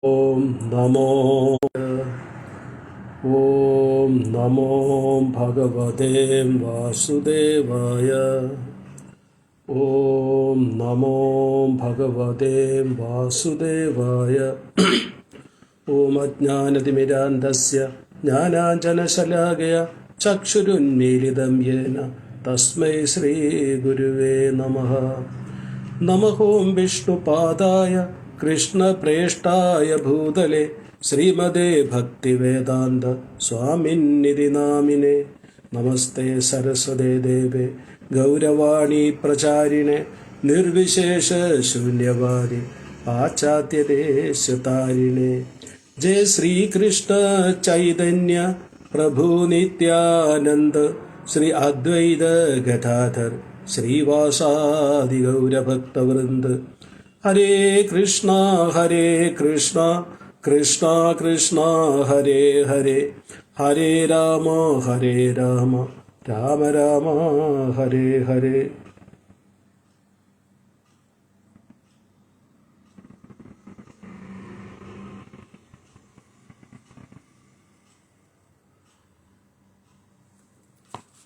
ഓം നമോ ഓം നമോ ഭഗവതേ വാസുദേവായ. ഓം നമോ ഭഗവതേ വാസുദേവായ. ഓം അജ്ഞാനതിമിരാന്ധസ്യ ജ്ഞാനാഞ്ജനശലാകയ ചക്ഷുരുന്മീലിതം യേന തസ്മൈ ശ്രീ ഗുരുവേ നമഃ. നമഃ ഓം വിഷ്ണുപാദായ കൃഷ്ണപ്രേഷ്ഠായ ഭൂതലേ ശ്രീമദേ ഭക്തിവേദാന്ത സ്വാമിന്നിധി നാമിനെ. നമസ്തേ സരസ്വതേ ദേവേ ഗൗരവാണി പ്രചാരിണേ നിർവിശേഷ ശൂന്യവാദി പാശ്ചാത്യദേശതാരിണേ. ജയ ശ്രീകൃഷ്ണ ചൈതന്യ പ്രഭു നിത്യാനന്ദ ശ്രീ അദ്വൈത ഗദാധർ ശ്രീവാസാദി ഗൗരഭക്തവൃന്ദ. ഹരേ കൃഷ്ണ കൃഷ്ണ കൃഷ്ണ ഹരേ ഹരേ, ഹരേ രാമ രാമ രാമ ഹരേ ഹരേ.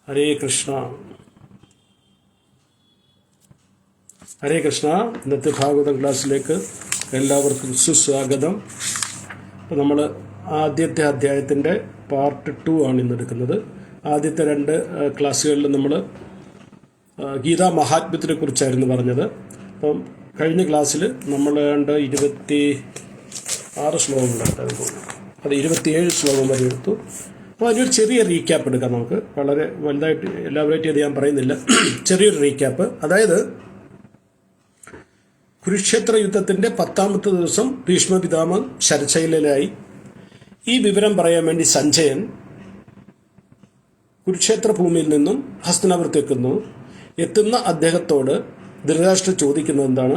ഹരേ കൃഷ്ണ ഹരേ കൃഷ്ണ. ഇന്നത്തെ ഭാഗവതം ക്ലാസ്സിലേക്ക് എല്ലാവർക്കും സുസ്വാഗതം. അപ്പോൾ നമ്മൾ ആദ്യത്തെ അധ്യായത്തിൻ്റെ പാർട്ട് 2 ആണ് ഇന്ന് എടുക്കുന്നത്. ആദ്യത്തെ 2 ക്ലാസ്സുകളിൽ നമ്മൾ ഗീതാ മഹാത്മ്യത്തിനെ കുറിച്ചായിരുന്നു പറഞ്ഞത്. അപ്പം കഴിഞ്ഞ ക്ലാസ്സിൽ നമ്മൾ 26 ശ്ലോകങ്ങളുണ്ടായിരുന്നു. അത് 27 ശ്ലോകം വരെ എടുത്തു. അപ്പോൾ അതിനൊരു ചെറിയ റീക്യാപ്പ് എടുക്കാം നമുക്ക്. വളരെ വലുതായിട്ട് എലാബറേറ്റ് ചെയ്ത് ഞാൻ പറയുന്നില്ല. ചെറിയൊരു റീക്യാപ്പ്. അതായത് കുരുക്ഷേത്ര യുദ്ധത്തിന്റെ 10ാമത്തെ ദിവസം ഭീഷ്മ പിതാമഹൻ ശരശൈലയിലായി. ഈ വിവരം പറയാൻ വേണ്ടി സഞ്ജയൻ കുരുക്ഷേത്ര ഭൂമിയിൽ നിന്നും ഹസ്തിനാപുരത്ത് എത്തുന്ന അദ്ദേഹത്തോട് ധൃതരാഷ്ട്രർ ചോദിക്കുന്നത് എന്താണ്?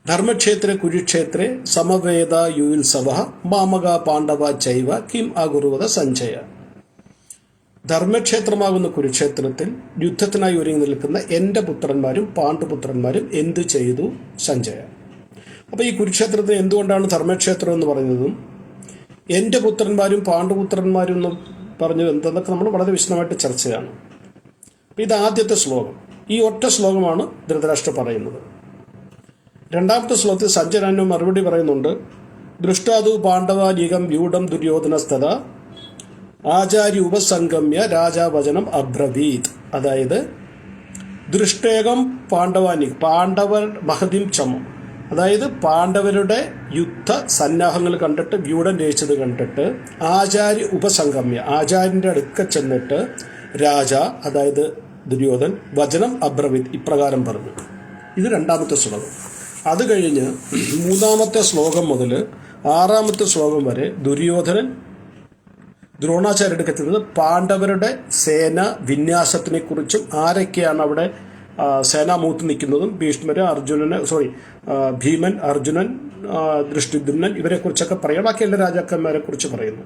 ധർമ്മക്ഷേത്ര കുരുക്ഷേത്രേ സമവേദ യുത്സവ മാമക പാണ്ഡവ ചൈവ കിം അകുർവത സഞ്ജയ. ധർമ്മക്ഷേത്രമാകുന്ന കുരുക്ഷേത്രത്തിൽ യുദ്ധത്തിനായി ഒരുങ്ങി നിൽക്കുന്ന എൻ്റെ പുത്രന്മാരും പാണ്ഡുപുത്രന്മാരും എന്തു ചെയ്തു സഞ്ജയ. അപ്പോൾ ഈ കുരുക്ഷേത്രത്തിന് എന്തുകൊണ്ടാണ് ധർമ്മക്ഷേത്രം എന്ന് പറയുന്നതും എൻ്റെ പുത്രന്മാരും പാണ്ഡുപുത്രന്മാരും എന്ന് പറഞ്ഞത് എന്തെന്നൊക്കെ നമ്മൾ വളരെ വിശദമായിട്ട് ചർച്ച ചെയ്യാണ്. അപ്പോൾ ഇത് ആദ്യത്തെ ശ്ലോകം. ഈ ഒറ്റ ശ്ലോകമാണ് ധൃതരാഷ്ട്രർ പറയുന്നത്. 2ാമത്തെ ശ്ലോകത്തിൽ സഞ്ജയൻ മറുപടി പറയുന്നുണ്ട്. ദൃഷ്ടാതു പാണ്ഡവാലീകം വ്യൂഢം ദുര്യോധനസ്തത ആചാര്യ ഉപസംഗമ്യ രാജാവചനം അബ്രവീത്. അതായത് ദൃഷ്ടേകം പാണ്ഡവർ മഹതിം ചമം, അതായത് പാണ്ഡവരുടെ യുദ്ധ സന്നാഹങ്ങൾ കണ്ടിട്ട് വ്യൂഢൻ രചിച്ചത് കണ്ടിട്ട് ആചാര്യ ഉപസംഗമ്യ, ആചാര്യന്റെ അടുക്ക ചെന്നിട്ട് രാജ, അതായത് ദുര്യോധൻ വചനം അബ്രവീത്, ഇപ്രകാരം പറഞ്ഞു. ഇത് 2ാമത്തെ ശ്ലോകം. അത് കഴിഞ്ഞ് 3ാമത്തെ ശ്ലോകം മുതൽ 6ാമത്തെ ശ്ലോകം വരെ ദുര്യോധനൻ ദ്രോണാചാര്യരുടെ എത്തുന്നത് പാണ്ഡവരുടെ സേന വിന്യാസത്തിനെ കുറിച്ചും ആരൊക്കെയാണ് അവിടെ സേനാമൂത്ത് നിൽക്കുന്നതും ഭീമൻ, അർജുനൻ, ദൃഷ്ടദ്യുമ്നൻ ഇവരെ കുറിച്ചൊക്കെ പറയുക. ബാക്കി എല്ലാ രാജാക്കന്മാരെ കുറിച്ച് പറയുന്നു.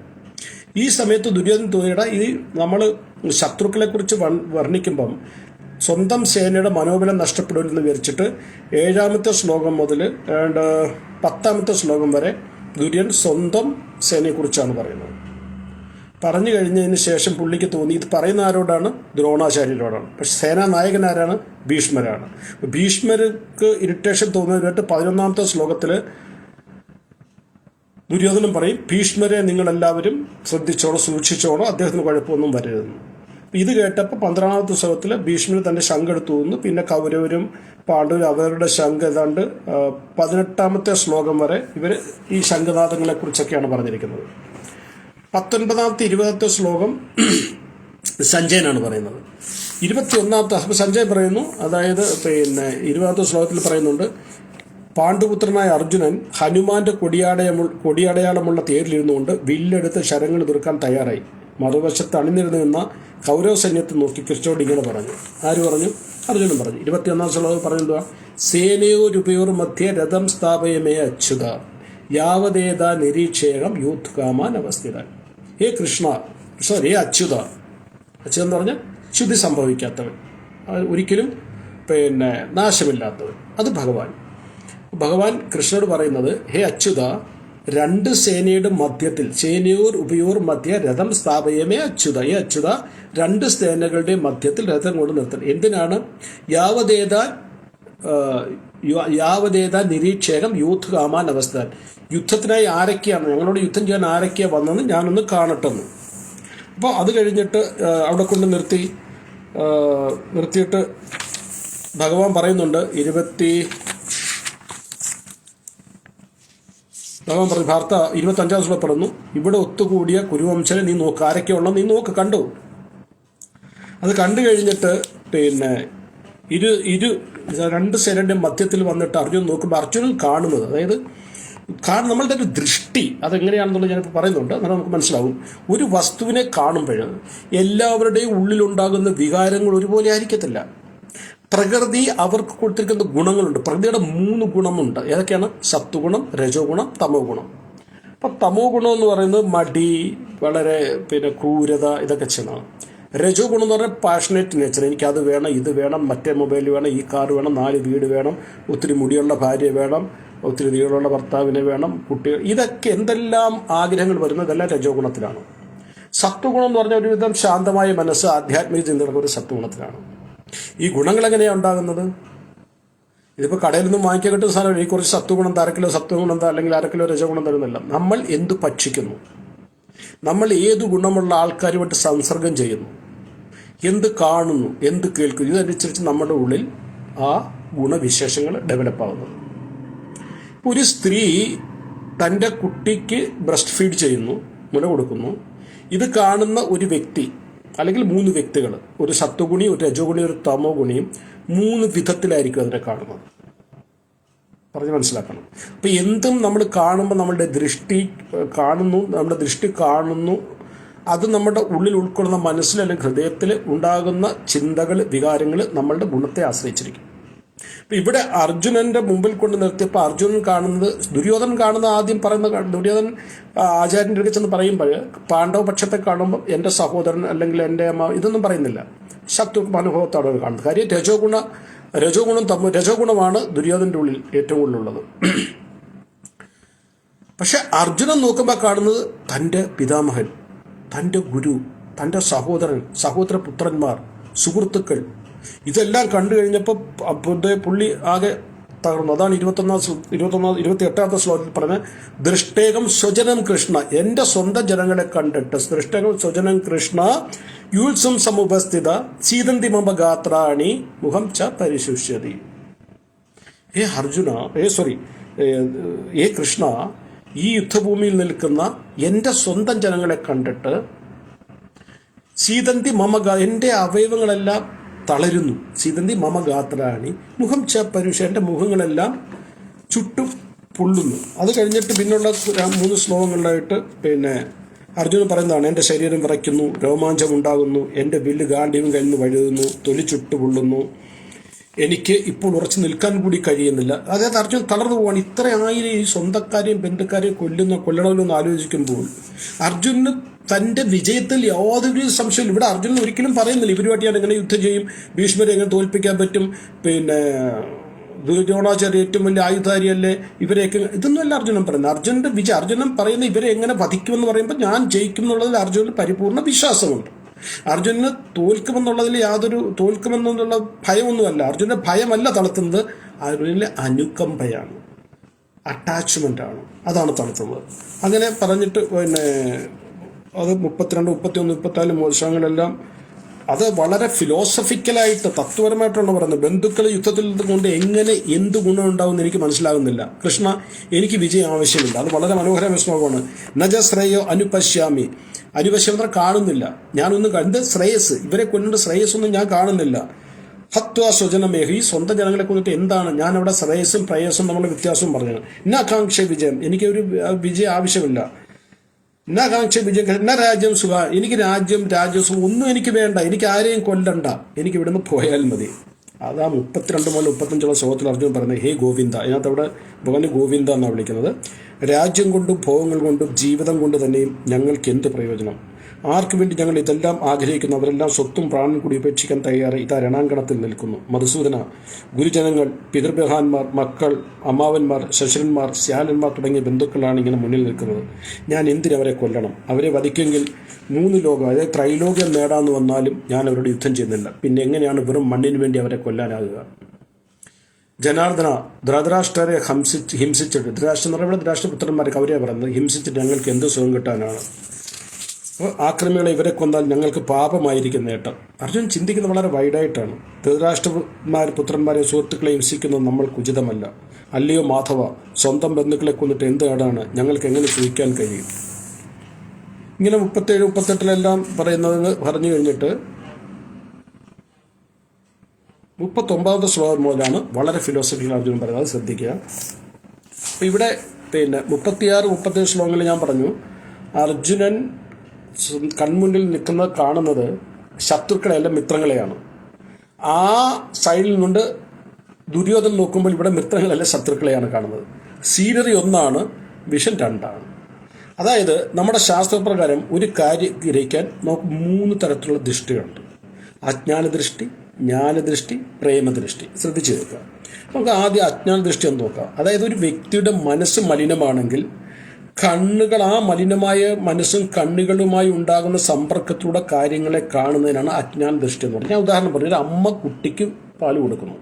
ഈ സമയത്ത് ദുര്യോധനൻ തോന്നിയുടെ ഈ നമ്മൾ ശത്രുക്കളെ കുറിച്ച് വർണ്ണിക്കുമ്പം സ്വന്തം സേനയുടെ മനോബലം നഷ്ടപ്പെടുമെന്ന് വിചാരിച്ചിട്ട് 7ാമത്തെ ശ്ലോകം മുതൽ 10ാമത്തെ ശ്ലോകം വരെ ദുര്യോധനൻ സ്വന്തം സേനയെക്കുറിച്ചാണ് പറയുന്നത്. പറഞ്ഞു കഴിഞ്ഞതിന് ശേഷം പുള്ളിക്ക് തോന്നി ഇത് പറയുന്ന ആരോടാണ്? ദ്രോണാചാര്യരോടാണ്. പക്ഷെ സേനാനായകൻ ആരാണ്? ഭീഷ്മരാണ്. ഭീഷ്മർക്ക് ഇറിറ്റേഷൻ തോന്നുന്നതിനായിട്ട് 11ാമത്തെ ശ്ലോകത്തിൽ ദുര്യോധനൻ പറയും, ഭീഷ്മരെ നിങ്ങളെല്ലാവരും ശ്രദ്ധിച്ചോളോ, സൂക്ഷിച്ചോളോ, അദ്ദേഹത്തിന് കുഴപ്പമൊന്നും വരരുതെന്ന്. ഇത് കേട്ടപ്പോൾ 12ാമത്തെ ശ്ലോകത്തിൽ ഭീഷ്മർ തന്റെ ശംഖ് എടുത്തു വന്നു. പിന്നെ കൗരവരും പാണ്ഡവരും അവരുടെ ശംഖ് ഏതാണ്ട് 18ാമത്തെ ശ്ലോകം വരെ ഇവർ ഈ ശംഖനാദങ്ങളെ കുറിച്ചൊക്കെയാണ് പറഞ്ഞിരിക്കുന്നത്. 19ാമത്തെ 20ാമത്തെ ശ്ലോകം സഞ്ജയനാണ് പറയുന്നത്. 21ാമത്തെ സഞ്ജയൻ പറയുന്നു, അതായത് 20ാമത്തെ ശ്ലോകത്തിൽ പറയുന്നുണ്ട്, പാണ്ഡുപുത്രനായ അർജുനൻ ഹനുമാന്റെ കൊടിയടയാളമുള്ള തേരിലിരുന്നുകൊണ്ട് വില്ലെടുത്ത് ശരങ്ങൾ തീർക്കാൻ തയ്യാറായി. മറുവശത്ത് അണിനിരുന്നു നിന്ന കൗരവ സൈന്യത്തെ നോക്കി കൃഷ്ണനോട് ഇങ്ങനെ പറഞ്ഞു. ആര് പറഞ്ഞു? അർജുനൻ പറഞ്ഞു. 21ാം ശ്ലോകം പറഞ്ഞെന്തുവാ? സേനയോരുപയോർ മധ്യ രഥം സ്ഥാപയമേ അച്യുത യാവതേത നിരീക്ഷേകം യൂത്ത് കാമാൻ അവസ്ഥിത. ഹേ കൃഷ്ണ, ഹേ അച്യുത. അച്യുതൻ എന്ന് പറഞ്ഞാൽ ച്യുതി സംഭവിക്കാത്തവൻ, ഒരിക്കലും നാശമില്ലാത്തവൻ, അത് ഭഗവാൻ. ഭഗവാൻ കൃഷ്ണനോട് പറയുന്നത്, ഹേ അച്യുത, രണ്ട് സേനയുടെ മധ്യത്തിൽ, സേനയോർ ഉഭയോർ മധ്യ രഥം സ്ഥാപയമേ അച്യുത, ഏ അച്യുത, രണ്ട് സേനകളുടെ മധ്യത്തിൽ രഥം കൊണ്ട് നിർത്തണം. എന്തിനാണ്? യാവതേതാ നിരീക്ഷേകം യൂത്ത് കാമാൻ അവസ്ഥാൻ. യുദ്ധത്തിനായി ആരൊക്കെയാണ്, ഞങ്ങളോട് യുദ്ധം ചെയ്യാൻ ആരൊക്കെയാണ് വന്നെന്ന് ഞാനൊന്ന് കാണട്ടെന്ന്. അപ്പോൾ അത് കഴിഞ്ഞിട്ട് അവിടെ കൊണ്ട് നിർത്തിയിട്ട് ഭഗവാൻ പറയുന്നുണ്ട്, ഭഗവാൻ പറഞ്ഞു, ഭാരത 25-ാം ശ്ലോകം പറഞ്ഞു, ഇവിടെ ഒത്തുകൂടിയ കുരുവംശനെ നീ നോക്ക്, ആരൊക്കെയുള്ള നീ നോക്ക്, കണ്ടു. അത് കണ്ടു കഴിഞ്ഞിട്ട് രണ്ട് സേനയുടെ മധ്യത്തിൽ വന്നിട്ട് അർജുനൻ നോക്കുമ്പോൾ അർജുനൻ കാണുന്നത്, അതായത് നമ്മളുടെ ഒരു ദൃഷ്ടി അതെങ്ങനെയാണെന്നുള്ളത് ഞാനിപ്പോൾ പറയുന്നുണ്ട്, എന്നാൽ നമുക്ക് മനസ്സിലാവും. ഒരു വസ്തുവിനെ കാണുമ്പോൾ എല്ലാവരുടെയും ഉള്ളിലുണ്ടാകുന്ന വികാരങ്ങൾ ഒരുപോലെ ആയിരിക്കത്തില്ല. പ്രകൃതി അവർക്ക് കൊടുത്തിരിക്കുന്ന ഗുണങ്ങളുണ്ട്. പ്രകൃതിയുടെ 3 ഗുണമുണ്ട്. ഏതൊക്കെയാണ്? സത്വഗുണം, രജോ ഗുണം, തമോ ഗുണം. അപ്പം തമോ ഗുണം എന്ന് പറയുന്നത് മടി, വളരെ ക്രൂരത, ഇതൊക്കെ ചെയ്യണം. രജോ ഗുണം എന്ന് പറഞ്ഞാൽ പാഷനേറ്റ് നേച്ചർ, എനിക്കത് വേണം, ഇത് വേണം, മറ്റേ മൊബൈൽ വേണം, ഈ കാർ വേണം, 4 വീട് വേണം, ഒത്തിരി മുടിയുള്ള ഭാര്യ വേണം, ഒത്തിരി നീളമുള്ള ഭർത്താവിനെ വേണം, കുട്ടികൾ, ഇതൊക്കെ എന്തെല്ലാം ആഗ്രഹങ്ങൾ വരുന്നത് ഇതെല്ലാം രജോ ഗുണത്തിലാണ്. സത്വഗുണം എന്ന് പറഞ്ഞാൽ ഒരുവിധം ശാന്തമായ മനസ്സ്, ആധ്യാത്മിക ചിന്തകളൊക്കെ ഒരു സത്വഗുണത്തിലാണ്. ഈ ഗുണങ്ങൾ എങ്ങനെയാണ് ഉണ്ടാകുന്നത്? ഇതിപ്പോൾ കടയിൽ നിന്നും വാങ്ങിക്കാൻ കിട്ടുന്ന സാധനം, ഈ കുറച്ച് സത്വഗുണം, അരക്കിലോ സത്വഗുണം, അല്ലെങ്കിൽ അരക്കിലോ രജഗുണം തരുന്നില്ല. നമ്മൾ എന്ത് ഭക്ഷിക്കുന്നു, നമ്മൾ ഏത് ഗുണമുള്ള ആൾക്കാരുമായിട്ട് സംസർഗം ചെയ്യുന്നു, എന്ത് കാണുന്നു, എന്ത് കേൾക്കുന്നു, ഇതനുസരിച്ച് നമ്മുടെ ഉള്ളിൽ ആ ഗുണവിശേഷങ്ങൾ ഡെവലപ്പ് ആകുന്നത്. ഒരു സ്ത്രീ തൻ്റെ കുട്ടിക്ക് ബ്രസ്റ്റ് ഫീഡ് ചെയ്യുന്നു, മുല കൊടുക്കുന്നു. ഇത് കാണുന്ന ഒരു വ്യക്തി അല്ലെങ്കിൽ 3 വ്യക്തികൾ, ഒരു സത്വഗുണി, ഒരു രജോഗുണി, ഒരു തമോ ഗുണിയും 3 വിധത്തിലായിരിക്കും അതിനെ കാണുന്നത്. പറഞ്ഞ് മനസ്സിലാക്കണം. അപ്പം എന്തും നമ്മൾ കാണുമ്പോൾ നമ്മുടെ ദൃഷ്ടി കാണുന്നു, അത് നമ്മുടെ ഉള്ളിൽ ഉൾക്കൊള്ളുന്ന മനസ്സിൽ അല്ലെങ്കിൽ ഹൃദയത്തിൽ ഉണ്ടാകുന്ന ചിന്തകൾ, വികാരങ്ങൾ നമ്മളുടെ ഗുണത്തെ ആശ്രയിച്ചിരിക്കും. ഇവിടെ അർജുനന്റെ മുമ്പിൽ കൊണ്ട് നിർത്തിയപ്പോൾ അർജുനൻ കാണുന്നത്, ദുര്യോധനൻ കാണുന്ന ആദ്യം പറയുന്ന, ദുര്യോധനൻ ആചാര്യൻ്റെ അടുത്ത് ചെന്ന് പറയുമ്പോൾ പാണ്ഡവ പക്ഷത്തെ കാണുമ്പോൾ എൻ്റെ സഹോദരൻ അല്ലെങ്കിൽ എൻ്റെ അമ്മ ഇതൊന്നും പറയുന്നില്ല, ശത്രു അനുഭവത്തോടെ കാണുന്നത്. കാര്യം രജോ ഗുണമാണ് ദുര്യോധനൻ്റെ ഉള്ളിൽ ഏറ്റവും കൂടുതലുള്ളത്. പക്ഷെ അർജുനൻ നോക്കുമ്പോൾ കാണുന്നത് തൻ്റെ പിതാമഹൻ, തൻ്റെ ഗുരു, തൻ്റെ സഹോദരപുത്രന്മാർ, സുഹൃത്തുക്കൾ, ഇതെല്ലാം കണ്ടു കഴിഞ്ഞപ്പോൾ പുള്ളി ആകെ തകർന്നു. അതാണ് 28-ാമത്തെ ശ്ലോകത്തിൽ പറഞ്ഞ ദൃഷ്ടേകം സ്വജനം കൃഷ്ണ, എൻ്റെ സ്വന്തം ജനങ്ങളെ കണ്ടിട്ട്, ദൃഷ്ടേകം സ്വജനം കൃഷ്ണ യൂത്സം സമുപസ്ഥിത സീതന്തി മമ ഗാത്രാണി മുഖം ച പരിശുഷ്യതി. ഏ കൃഷ്ണ, ഈ യുദ്ധഭൂമിയിൽ നിൽക്കുന്ന എൻ്റെ സ്വന്തം ജനങ്ങളെ കണ്ടിട്ട് സീതന്തി മമ, എൻ്റെ അവയവങ്ങളെല്ലാം തളരുന്നു. സീതന്തി മമ ഗാത്രാണി മുഖം ച പരുഷ, എൻ്റെ മുഖങ്ങളെല്ലാം ചുട്ടു പൊള്ളുന്നു. അത് കഴിഞ്ഞിട്ട് പിന്നുള്ള 3 ശ്ലോകങ്ങളിലായിട്ട് അർജുനൻ പറയുന്നതാണ്, എൻ്റെ ശരീരം വിറയ്ക്കുന്നു, രോമാഞ്ചമുണ്ടാകുന്നു, എൻ്റെ വില്ല് ഗാണ്ഡീവം കഴിഞ്ഞ് വഴുതുന്നു, തൊലി ചുട്ടു പൊള്ളുന്നു, എനിക്ക് ഇപ്പോൾ ഉറച്ചു നിൽക്കാൻ കൂടി കഴിയുന്നില്ല. അതായത് അർജുനൻ തളർന്നു പോവാണ്. ഇത്രയായിരം ഈ സ്വന്തക്കാരെയും ബന്ധുക്കാരെയും കൊല്ലണമെന്ന് ആലോചിക്കുമ്പോൾ അർജുനന് തൻ്റെ വിജയത്തിൽ യാതൊരു സംശയമില്ല. ഇവിടെ അർജുനൻ ഒരിക്കലും പറയുന്നില്ല ഇവരുമായിട്ട് ഞാൻ എങ്ങനെ യുദ്ധം ചെയ്യും, ഭീഷ്മരെ എങ്ങനെ തോൽപ്പിക്കാൻ പറ്റും, ദ്രോണാചാര്യ ഏറ്റവും വലിയ ആയുധാരിയല്ലേ, ഇവരെയൊക്കെ, ഇതൊന്നുമല്ല അർജുനൻ പറയുന്നത്. അർജുനൻ പറയുന്ന ഇവരെ എങ്ങനെ വധിക്കുമെന്ന് പറയുമ്പോൾ ഞാൻ ജയിക്കും എന്നുള്ളതിൽ അർജുനന് പരിപൂർണ്ണ വിശ്വാസമുണ്ട്. അർജുനന് തോൽക്കുമെന്നുള്ള ഭയമൊന്നുമല്ല. അർജുനന്റെ ഭയമല്ല തളർത്തുന്നത്, അർജുനന്റെ അനുകമ്പയാണ്, അറ്റാച്ച്മെൻ്റാണ്, അതാണ് തളർത്തുന്നത്. അങ്ങനെ പറഞ്ഞിട്ട് അത് 32, 31, 34 ശ്ലോകങ്ങളെല്ലാം അത് വളരെ ഫിലോസഫിക്കലായിട്ട് തത്വപരമായിട്ടാണ് പറയുന്നത്. ബന്ധുക്കൾ യുദ്ധത്തിൽ കൊണ്ട് എങ്ങനെ എന്ത് ഗുണം ഉണ്ടാവുമെന്ന് എനിക്ക് മനസ്സിലാകുന്നില്ല. കൃഷ്ണ, എനിക്ക് വിജയം ആവശ്യമില്ല. അത് വളരെ മനോഹരമായ ശ്ലോകമാണ്. നജ ശ്രേയോ അനുപശ്യാമി, അനുപശ്യം കാണുന്നില്ല, എന്ത് ശ്രേയസ്, ഇവരെ കൊല്ലേണ്ട ശ്രേയസ്സൊന്നും ഞാൻ കാണുന്നില്ല. ഹത്വ സ്വജനമേഹി, സ്വന്തം ജനങ്ങളെ കൊന്നിട്ട് എന്താണ്, ഞാൻ അവിടെ ശ്രേയസ്സും പ്രേയസ്സും നമ്മളുടെ വ്യത്യാസവും പറഞ്ഞത്. ഇന്നാകാംക്ഷ വിജയം, എനിക്കൊരു വിജയം ആവശ്യമില്ല. എന്നാ രാജ്യം സുഖ, എനിക്ക് രാജ്യസുഖം ഒന്നും എനിക്ക് വേണ്ട, എനിക്ക് ആരെയും കൊല്ലണ്ട, എനിക്ക് ഇവിടുന്ന് പോയാൽ മതി. അതാ 32 മുതൽ 35 ശ്ലോകത്തിൽ അർജുനൻ പറയുന്നത്, ഹേ ഗോവിന്ദ. അതിനകത്ത് അവിടെ ഭഗവാന് ഗോവിന്ദ എന്നാണ് വിളിക്കുന്നത്. രാജ്യം കൊണ്ടും ഭോഗങ്ങൾ കൊണ്ടും ജീവിതം കൊണ്ട് തന്നെയും ഞങ്ങൾക്ക് എന്ത് പ്രയോജനം? ആർക്കു വേണ്ടി ഞങ്ങൾ ഇതെല്ലാം ആഗ്രഹിക്കുന്നു അവരെല്ലാം സ്വത്തും പ്രാണനും കൂടി ഉപേക്ഷിക്കാൻ തയ്യാറായി ഇതാ രണാങ്കണത്തിൽ നിൽക്കുന്നു. മധുസൂദന, ഗുരുജനങ്ങൾ, പിതൃബഹാന്മാർ, മക്കൾ, അമ്മാവന്മാർ, ശശരന്മാർ, ശ്യാലന്മാർ തുടങ്ങിയ ബന്ധുക്കളാണ് ഇങ്ങനെ മുന്നിൽ നിൽക്കുന്നത്. ഞാൻ എന്തിനവരെ കൊല്ലണം? അവരെ വധിക്കെങ്കിൽ 3 ലോകം, അതായത് ത്രൈലോക്യം നേടാമെന്ന് വന്നാലും ഞാൻ അവരോട് യുദ്ധം ചെയ്യുന്നില്ല. പിന്നെ എങ്ങനെയാണ് വെറും മണ്ണിന് വേണ്ടി അവരെ കൊല്ലാനാകുക? ജനാർദ്ദന, ധൃതരാഷ്ട്രരെ ഹിംസിച്ചിട്ട്, ധൃതരാഷ്ട്രം എന്ന് പറയുമ്പോൾ ധൃതരാഷ്ട്രപുത്രന്മാർക്ക് അവരെ പറയുന്നത്, ഹിംസിച്ചിട്ട് ഞങ്ങൾക്ക് എന്ത് സുഖം കിട്ടാനാണ്? അപ്പോൾ ആക്രമികളെ ഇവരെ കൊന്നാൽ ഞങ്ങൾക്ക് പാപമായിരിക്കും നേട്ടം. അർജുൻ ചിന്തിക്കുന്നത് വളരെ വൈഡായിട്ടാണ്. പുത്രന്മാരെ സുഹൃത്തുക്കളെ ഹിംസിക്കുന്നത് നമ്മൾക്ക് ഉചിതമല്ല. അല്ലയോ മാധവ, സ്വന്തം ബന്ധുക്കളെ കൊന്നിട്ട് എന്ത് കേടാണ്? ഞങ്ങൾക്ക് എങ്ങനെ സൂഹിക്കാൻ കഴിയും? ഇങ്ങനെ 37, 38 പറഞ്ഞു കഴിഞ്ഞിട്ട് 39ാമത്തെ ശ്ലോകം മുതലാണ് വളരെ ഫിലോസഫിക്കൽ അർജുനൻ പറയുന്നത്. അത് ശ്രദ്ധിക്കുക. അപ്പോൾ ഇവിടെ 36, 37 ശ്ലോകങ്ങളിൽ ഞാൻ പറഞ്ഞു, അർജുനൻ കൺമുന്നിൽ കാണുന്നത് ശത്രുക്കളെയല്ല മിത്രങ്ങളെയാണ്. ആ സൈഡിൽ നിന്നുകൊണ്ട് ദുര്യോധനൻ നോക്കുമ്പോൾ ഇവിടെ മിത്രങ്ങളല്ല ശത്രുക്കളെയാണ് കാണുന്നത്. Scenery 1 vision 2. അതായത് നമ്മുടെ ശാസ്ത്രപ്രകാരം ഒരു കാര്യം ഗ്രഹിക്കാൻ നമുക്ക് 3 തരത്തിലുള്ള ദൃഷ്ടികളുണ്ട്. അജ്ഞാനദൃഷ്ടി, ജ്ഞാനദൃഷ്ടി, പ്രേമദൃഷ്ടി. ശ്രദ്ധിച്ചു കേൾക്കുക. നമുക്ക് ആദ്യം അജ്ഞാനദൃഷ്ടി ഒന്ന് നോക്കാം. അതായത് ഒരു വ്യക്തിയുടെ മനസ്സ് മലിനമാണെങ്കിൽ കണ്ണുകൾ, ആ മലിനമായ മനസ്സും കണ്ണുകളുമായി ഉണ്ടാകുന്ന സമ്പർക്കത്തിലൂടെ കാര്യങ്ങളെ കാണുന്നതിനാണ് അജ്ഞാന ദൃഷ്ടി എന്ന് പറഞ്ഞാൽ. ഞാൻ ഉദാഹരണം പറഞ്ഞു, ഒരു അമ്മ കുട്ടിക്ക് പാല് കൊടുക്കുന്നു.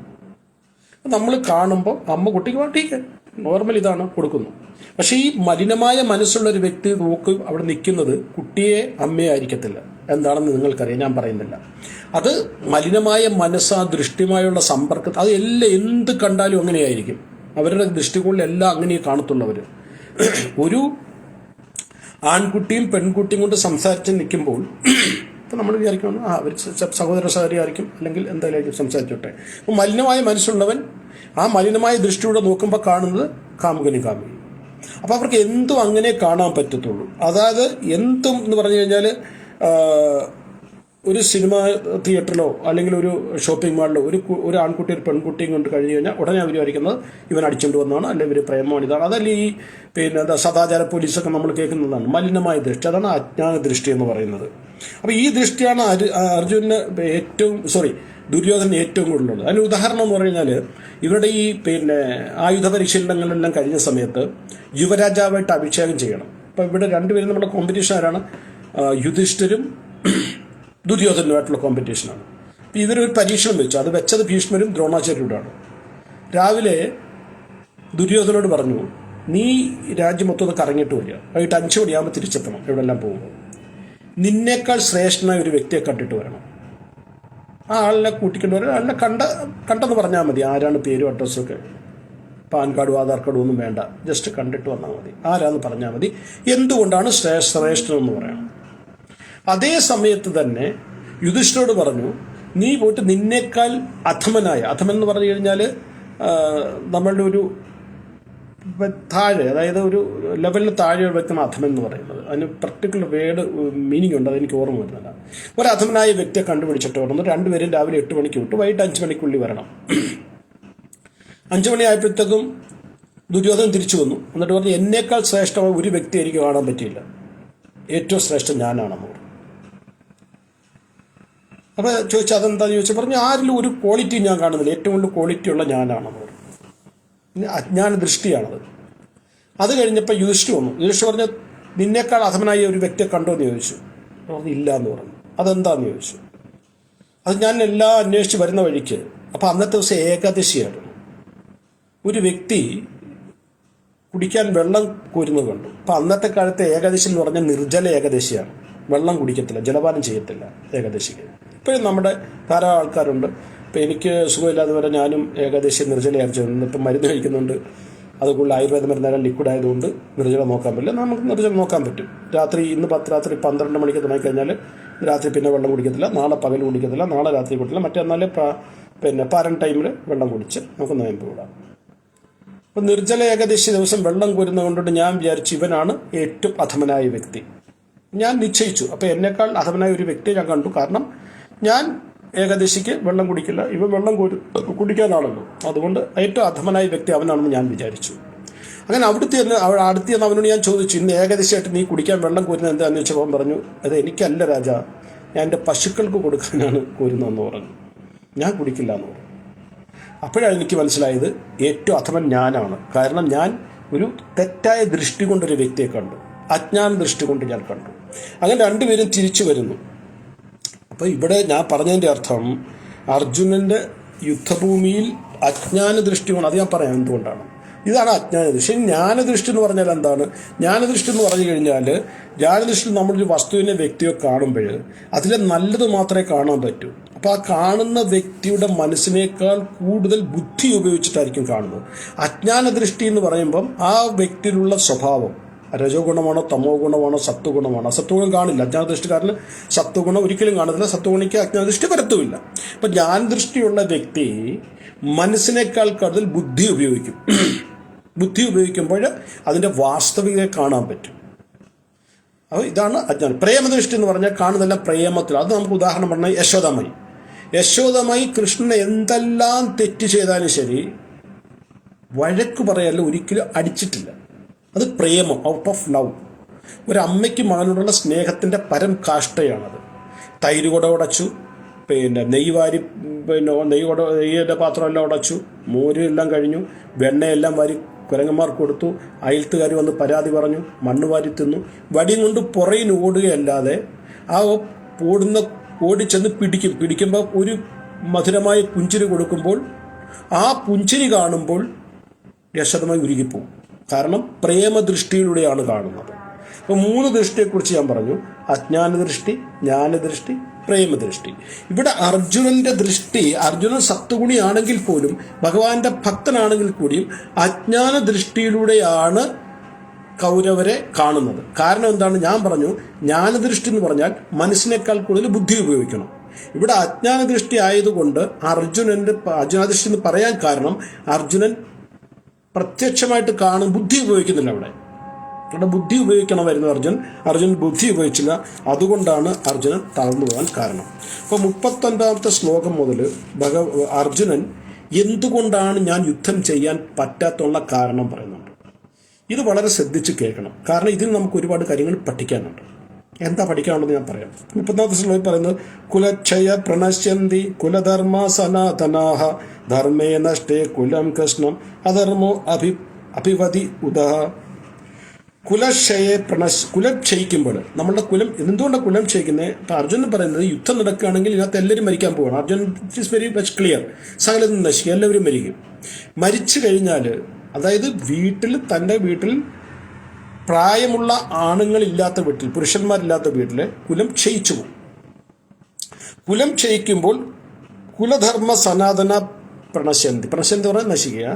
നമ്മൾ കാണുമ്പോൾ അമ്മ കുട്ടിക്ക് ടീക്ക് നോർമൽ ഇതാണ് കൊടുക്കുന്നു. പക്ഷെ ഈ മലിനമായ മനസ്സുള്ള ഒരു വ്യക്തി നോക്കി അവിടെ നിൽക്കുന്നത് കുട്ടിയെ അമ്മയെ ആയിരിക്കത്തില്ല. എന്താണെന്ന് നിങ്ങൾക്കറിയാം, ഞാൻ പറയുന്നില്ല. അത് മലിനമായ മനസ്സ്, ആ ദൃഷ്ടിയുമായുള്ള സമ്പർക്കത്തിൽ അത് എല്ലാം എന്ത് കണ്ടാലും അങ്ങനെയായിരിക്കും. അവരുടെ ദൃഷ്ടികോണിലെല്ലാം അങ്ങനെ കാണത്തുള്ളവർ. ഒരു ആൺകുട്ടിയും പെൺകുട്ടിയും കൊണ്ട് സംസാരിച്ച് നിൽക്കുമ്പോൾ ഇപ്പം നമ്മൾ വിചാരിക്കണം അവർ സഹോദര സഹോദരിയായിരിക്കും, അല്ലെങ്കിൽ എന്തായാലും സംസാരിച്ചോട്ടെ. അപ്പം മലിനമായ മനസ്സുള്ളവൻ ആ മലിനമായ ദൃഷ്ടിയോടെ നോക്കുമ്പോൾ കാണുന്നത് കാമുകനും കാമുകി. അപ്പം അവർക്ക് എന്തും അങ്ങനെ കാണാൻ പറ്റത്തുള്ളൂ. അതായത് എന്തും എന്ന് പറഞ്ഞു കഴിഞ്ഞാൽ ഒരു സിനിമ തിയേറ്ററിലോ അല്ലെങ്കിൽ ഒരു ഷോപ്പിംഗ് മാളിലോ ഒരു ആൺകുട്ടി ഒരു പെൺകുട്ടിയും കൊണ്ട് കഴിഞ്ഞു കഴിഞ്ഞാൽ ഉടനെ അവർ വിചാരിക്കുന്നത് ഇവൻ അടിച്ചുകൊണ്ട് വന്നതാണ്, അല്ലെങ്കിൽ ഇവർ പ്രേമമാണ്, ഇതാണ്. അതല്ല ഈ സദാചാര പോലീസൊക്കെ നമ്മൾ കേൾക്കുന്നതാണ് മലിനമായ ദൃഷ്ടി. അതാണ് അജ്ഞാന ദൃഷ്ടി എന്ന് പറയുന്നത്. അപ്പോൾ ഈ ദൃഷ്ടിയാണ് അർജുനന് ദുര്യോധന ഏറ്റവും കൂടുതലുള്ളത്. അതിന് ഉദാഹരണം എന്ന് പറഞ്ഞാൽ ഇവരുടെ ഈ ആയുധ പരിശീലനങ്ങളെല്ലാം കഴിഞ്ഞ സമയത്ത് യുവരാജാവായിട്ട് അഭിഷേകം ചെയ്യണം. അപ്പോൾ ഇവിടെ രണ്ടുപേരും നമ്മുടെ കോമ്പറ്റീഷൻ ആരാണ്? യുധിഷ്ഠിരും ദുര്യോധനുമായിട്ടുള്ള കോമ്പറ്റീഷനാണ്. അപ്പോൾ ഇവരൊരു പരീക്ഷണം വെച്ചു. അത് വെച്ചത് ഭീഷ്മരും ദ്രോണാചാര്യരോടാണ്. രാവിലെ ദുര്യോധനോട് പറഞ്ഞു, നീ രാജ്യം മൊത്തം കറങ്ങിയിട്ട് വരിക, വൈകിട്ട് 5 മണിയാകുമ്പോൾ തിരിച്ചെത്തണം എവിടെല്ലാം പോകുമ്പോൾ. നിന്നേക്കാൾ ശ്രേഷ്ഠനായ ഒരു വ്യക്തിയെ കണ്ടിട്ട് വരണം. ആ ആളിനെ കൂട്ടിക്കൊണ്ട് വരണം. ആളിനെ കണ്ടെന്ന് പറഞ്ഞാൽ മതി. ആരാണ്, പേരും അഡ്രസ്സും ഒക്കെ, പാൻ കാർഡും ആധാർ കാർഡും ഒന്നും വേണ്ട, ജസ്റ്റ് കണ്ടിട്ട് വന്നാൽ മതി. ആരാന്ന് പറഞ്ഞാൽ മതി. എന്തുകൊണ്ടാണ് ശ്രേഷ്ഠനെന്ന് പറയണം. അതേ സമയത്ത് തന്നെ യുധിഷ്ഠിരോട് പറഞ്ഞു, നീ പോയിട്ട് നിന്നേക്കാൾ അധമൻ എന്ന് പറഞ്ഞു കഴിഞ്ഞാൽ നമ്മളുടെ ഒരു താഴെ, അതായത് ഒരു ലെവലിന് താഴെ വ്യക്തിയാണ് അധമൻ എന്ന് പറയുന്നത്. അതിന് പർട്ടിക്കുലർ വേർഡ് മീനിങ് ഉണ്ട്, അതെനിക്ക് ഓർമ്മ വരുന്നില്ല. ഒരു അധമനായ വ്യക്തിയെ കണ്ടുപിടിച്ചിട്ട് വരണം. 2 പേരും രാവിലെ 8 മണിക്ക് വിട്ടു, വൈകിട്ട് 5 മണിക്കുള്ളിൽ വരണം. 5 മണി ആയപ്പോഴത്തേക്കും ദുര്യോധനൻ തിരിച്ചു വന്നു. എന്നിട്ട് പറഞ്ഞു, എന്നേക്കാൾ ശ്രേഷ്ഠമായ ഒരു വ്യക്തി എനിക്ക് കാണാൻ പറ്റിയില്ല, ഏറ്റവും ശ്രേഷ്ഠൻ ഞാനാണെന്ന് പറഞ്ഞു. അപ്പോൾ ചോദിച്ചാൽ അതെന്താണെന്ന് ചോദിച്ചാൽ പറഞ്ഞു, ആരിലും ഒരു ക്വാളിറ്റി ഞാൻ കാണുന്നില്ല, ഏറ്റവും കൂടുതൽ ക്വാളിറ്റി ഉള്ള ഞാനാണെന്ന് പറഞ്ഞു. അജ്ഞാന ദൃഷ്ടിയാണത്. അത് കഴിഞ്ഞപ്പോൾ യുധിഷ്ഠിർ വന്നു. യുധിഷ്ഠിർ പറഞ്ഞു, നിന്നേക്കാൾ അധമനായ ഒരു വ്യക്തിയെ കണ്ടോ എന്ന് ചോദിച്ചു. പറഞ്ഞു ഇല്ല എന്ന് പറഞ്ഞു. അതെന്താന്ന് ചോദിച്ചു. അത് ഞാൻ എല്ലാം അന്വേഷിച്ച് വരുന്ന വഴിക്ക്, അപ്പോൾ അന്നത്തെ ദിവസം ഏകാദശിയായിരുന്നു. ഒരു വ്യക്തി കുടിക്കാൻ വെള്ളം കോരുന്നത് കണ്ടു. അപ്പം അന്നത്തെ കാലത്തെ ഏകാദശി എന്ന് പറഞ്ഞാൽ നിർജ്ജല ഏകാദശിയാണ്. വെള്ളം കുടിക്കത്തില്ല, ജലപാനം ചെയ്യത്തില്ല ഏകാദശിക്ക്. ഇപ്പോഴും നമ്മുടെ ധാരാളം ആൾക്കാരുണ്ട്. ഇപ്പം എനിക്ക് സുഖമില്ലാതെ വരെ ഞാനും ഏകാദശി നിർജ്ജലയാണ് ചെയ്യുന്നത്. ഇപ്പം മരുന്ന് കഴിക്കുന്നുണ്ട്, അതുകൊണ്ട് ആയുർവേദ മരുന്നെല്ലാം ലിക്വിഡ് ആയതുകൊണ്ട് നിർജ്ജല നോക്കാൻ പറ്റില്ല. നമുക്ക് നിർജ്ജല നോക്കാൻ പറ്റും. രാത്രി രാത്രി 12 മണിക്ക് തുടങ്ങിക്കഴിഞ്ഞാൽ രാത്രി പിന്നെ വെള്ളം കുടിക്കത്തില്ല, നാളെ പകൽ കുടിക്കത്തില്ല, നാളെ രാത്രി കുടിക്കില്ല, മറ്റന്നാളെ പാരൻ ടൈമിൽ വെള്ളം കുടിച്ച് നമുക്ക് നോയമ്പ് വിടാം. അപ്പം നിർജ്ജല ഏകാദശി ദിവസം വെള്ളം കോരുന്നത് കൊണ്ടിട്ട് ഞാൻ വിചാരിച്ചു ഇവനാണ് ഏറ്റവും അധമനായ വ്യക്തി. ഞാൻ നിശ്ചയിച്ചു. അപ്പോൾ എന്നേക്കാൾ അധമനായ ഒരു വ്യക്തിയെ ഞാൻ കണ്ടു. കാരണം ഞാൻ ഏകാദശിക്ക് വെള്ളം കുടിക്കില്ല, ഇവ വെള്ളം കുടിക്കാനാണല്ലോ. അതുകൊണ്ട് ഏറ്റവും അധമനായ വ്യക്തി അവനാണെന്ന് ഞാൻ വിചാരിച്ചു. അങ്ങനെ അടുത്ത് ചെന്ന് അവനോട് ഞാൻ ചോദിച്ചു, ഇന്ന് ഏകദേശമായിട്ട് നീ കുടിക്കാൻ വെള്ളം കോരുന്നത് എന്താണെന്ന് വെച്ചപ്പോൾ അവൻ പറഞ്ഞു, അത് എനിക്കല്ല രാജാ, ഞാൻ എൻ്റെ പശുക്കൾക്ക് കൊടുക്കാനാണ് കോരുന്നതെന്ന് പറഞ്ഞു, ഞാൻ കുടിക്കില്ല എന്ന് പറഞ്ഞു. അപ്പോഴാണ് എനിക്ക് മനസ്സിലായത് ഏറ്റവും അധമൻ ഞാനാണ്. കാരണം ഞാൻ ഒരു തെറ്റായ ദൃഷ്ടി കൊണ്ടൊരു വ്യക്തിയെ കണ്ടു, അജ്ഞാന ദൃഷ്ടി കൊണ്ട് ഞാൻ കണ്ടു. അങ്ങനെ രണ്ടുപേരും തിരിച്ചു വരുന്നു. അപ്പോൾ ഇവിടെ ഞാൻ പറഞ്ഞതിൻ്റെ അർത്ഥം അർജുനൻ്റെ യുദ്ധഭൂമിയിൽ അജ്ഞാന ദൃഷ്ടി കൊണ്ട്, അത് ഞാൻ പറയാം എന്തുകൊണ്ടാണ്. ഇതാണ് അജ്ഞാന ദൃഷ്ടി. ജ്ഞാനദൃഷ്ടി എന്ന് പറഞ്ഞാൽ എന്താണ്? ജ്ഞാനദൃഷ്ടി എന്ന് പറഞ്ഞു കഴിഞ്ഞാൽ, ജ്ഞാനദൃഷ്ടി നമ്മളൊരു വസ്തുവിനെ, വ്യക്തിയോ കാണുമ്പോൾ അതിലെ നല്ലത് മാത്രമേ കാണാൻ പറ്റൂ. അപ്പോൾ ആ കാണുന്ന വ്യക്തിയുടെ മനസ്സിനേക്കാൾ കൂടുതൽ ബുദ്ധി ഉപയോഗിച്ചിട്ടായിരിക്കും കാണുന്നത്. അജ്ഞാന ദൃഷ്ടി എന്ന് പറയുമ്പം ആ വ്യക്തിയിലുള്ള സ്വഭാവം രജോ ഗുണമാണോ തമോ ഗുണമാണോ സത്വഗുണമാണോ, സത്വഗുണം കാണില്ല. അജ്ഞാനദൃഷ്ടിക്കാരന് സത്വഗുണം ഒരിക്കലും കാണുന്നില്ല, സത്വഗുണിക്ക് അജ്ഞാനദൃഷ്ടി പരത്തുമില്ല. അപ്പം ജ്ഞാനദൃഷ്ടിയുള്ള വ്യക്തി മനസ്സിനേക്കാൾ കൂടുതൽ ബുദ്ധി ഉപയോഗിക്കും. ബുദ്ധി ഉപയോഗിക്കുമ്പോൾ അതിൻ്റെ വാസ്തവികതയെ കാണാൻ പറ്റും. അപ്പോൾ ഇതാണ് അജ്ഞാനം. പ്രേമദൃഷ്ടി എന്ന് പറഞ്ഞാൽ കാണുന്നതെല്ലാം പ്രേമത്തിൽ. അത് നമുക്ക് ഉദാഹരണം പറഞ്ഞാൽ യശോദമായി കൃഷ്ണനെ എന്തെല്ലാം തെറ്റ് ചെയ്താലും ശരി വഴക്ക് പറയല്ല, ഒരിക്കലും അടിച്ചിട്ടില്ല. അത് പ്രേമം, ഔട്ട് ഓഫ് ലവ്. ഒരു അമ്മയ്ക്ക് മകനോടുള്ള സ്നേഹത്തിൻ്റെ പരം കാഷ്ടയാണത്. തൈര് കൂടെ ഉടച്ചു, നെയ്യുടെ പാത്രമെല്ലാം ഉടച്ചു, മോര് എല്ലാം കഴിഞ്ഞു, വെണ്ണയെല്ലാം വാരി കുരങ്ങന്മാർക്ക് കൊടുത്തു, അയൽത്തുകാർ വന്ന് പരാതി പറഞ്ഞു, മണ്ണ് വാരി തിന്നു. വടിയും കൊണ്ട് പുറയിൽ ഓടുകയല്ലാതെ ആ ഓടിച്ചെന്ന് പിടിക്കുമ്പോൾ ഒരു മധുരമായ പുഞ്ചിരി കൊടുക്കുമ്പോൾ ആ പുഞ്ചിരി കാണുമ്പോൾ യശോദമായി ഉരുകിപ്പോവും. കാരണം പ്രേമദൃഷ്ടിയിലൂടെയാണ് കാണുന്നത്. അപ്പോൾ 3 ദൃഷ്ടിയെക്കുറിച്ച് ഞാൻ പറഞ്ഞു: അജ്ഞാനദൃഷ്ടി, ജ്ഞാനദൃഷ്ടി, പ്രേമദൃഷ്ടി. ഇവിടെ അർജുനന്റെ ദൃഷ്ടി, അർജുനൻ സത്വഗുണിയാണെങ്കിൽ പോലും, ഭഗവാന്റെ ഭക്തനാണെങ്കിൽ കൂടിയും അജ്ഞാന ദൃഷ്ടിയിലൂടെയാണ് കൗരവരെ കാണുന്നത്. കാരണം എന്താണ്? ഞാൻ പറഞ്ഞു, ജ്ഞാനദൃഷ്ടി എന്ന് പറഞ്ഞാൽ മനസ്സിനേക്കാൾ കൂടുതൽ ബുദ്ധി ഉപയോഗിക്കണം. ഇവിടെ അജ്ഞാനദൃഷ്ടി ആയതുകൊണ്ട് അജ്ഞാനദൃഷ്ടി എന്ന് പറയാൻ കാരണം അർജുനൻ പ്രത്യക്ഷമായിട്ട് കാണും, ബുദ്ധി ഉപയോഗിക്കുന്നില്ല. ഇവിടെ ബുദ്ധി ഉപയോഗിക്കണമായിരുന്നു അർജുനൻ ബുദ്ധി ഉപയോഗിച്ചില്ല. അതുകൊണ്ടാണ് അർജുനൻ തളർന്നു പോകാൻ കാരണം. അപ്പോൾ 39ാമത്തെ ശ്ലോകം മുതൽ അർജുനൻ എന്തുകൊണ്ടാണ് ഞാൻ യുദ്ധം ചെയ്യാൻ പറ്റാത്തുള്ള കാരണം പറയുന്നുണ്ട്. ഇത് വളരെ ശ്രദ്ധിച്ച് കേൾക്കണം. കാരണം ഇതിൽ നമുക്ക് ഒരുപാട് കാര്യങ്ങൾ പഠിക്കാനുണ്ട്. എന്താ പഠിക്കാനുണ്ടെന്ന് ഞാൻ പറയാം. 30ാമത്തെ ശ്ലോകം പറയുന്നത്: കുലക്ഷയ പ്രണശ്യന്തി കുലധർമ്മ സനാതനാഹ ധർമ്മേ നഷ്ടേ കുലം കൃഷ്ണം അധർമ്മോ അഭിവതി ഉദഹ. കുലം ക്ഷയിക്കുമ്പോൾ നമ്മളുടെ കുലം എന്തുകൊണ്ടാണ് കുലം ക്ഷയിക്കുന്നത്? ഇപ്പം അർജുനൻ പറയുന്നത് യുദ്ധം നടക്കുകയാണെങ്കിൽ ഇതിനകത്ത് എല്ലാവരും മരിക്കാൻ പോവുകയാണ്. Arjunan it is very much clear. സകലതും നശിക്കും, എല്ലാവരും മരിക്കും. മരിച്ചു കഴിഞ്ഞാൽ, അതായത് തൻ്റെ വീട്ടിൽ പ്രായമുള്ള ആണുങ്ങളില്ലാത്ത വീട്ടിൽ, പുരുഷന്മാരില്ലാത്ത വീട്ടിൽ കുലം ക്ഷയിച്ചു പോകും. കുലം ക്ഷയിക്കുമ്പോൾ കുലധർമ്മ സനാതന പ്രണശ്യന്തി പറഞ്ഞാൽ നശിക്കുക.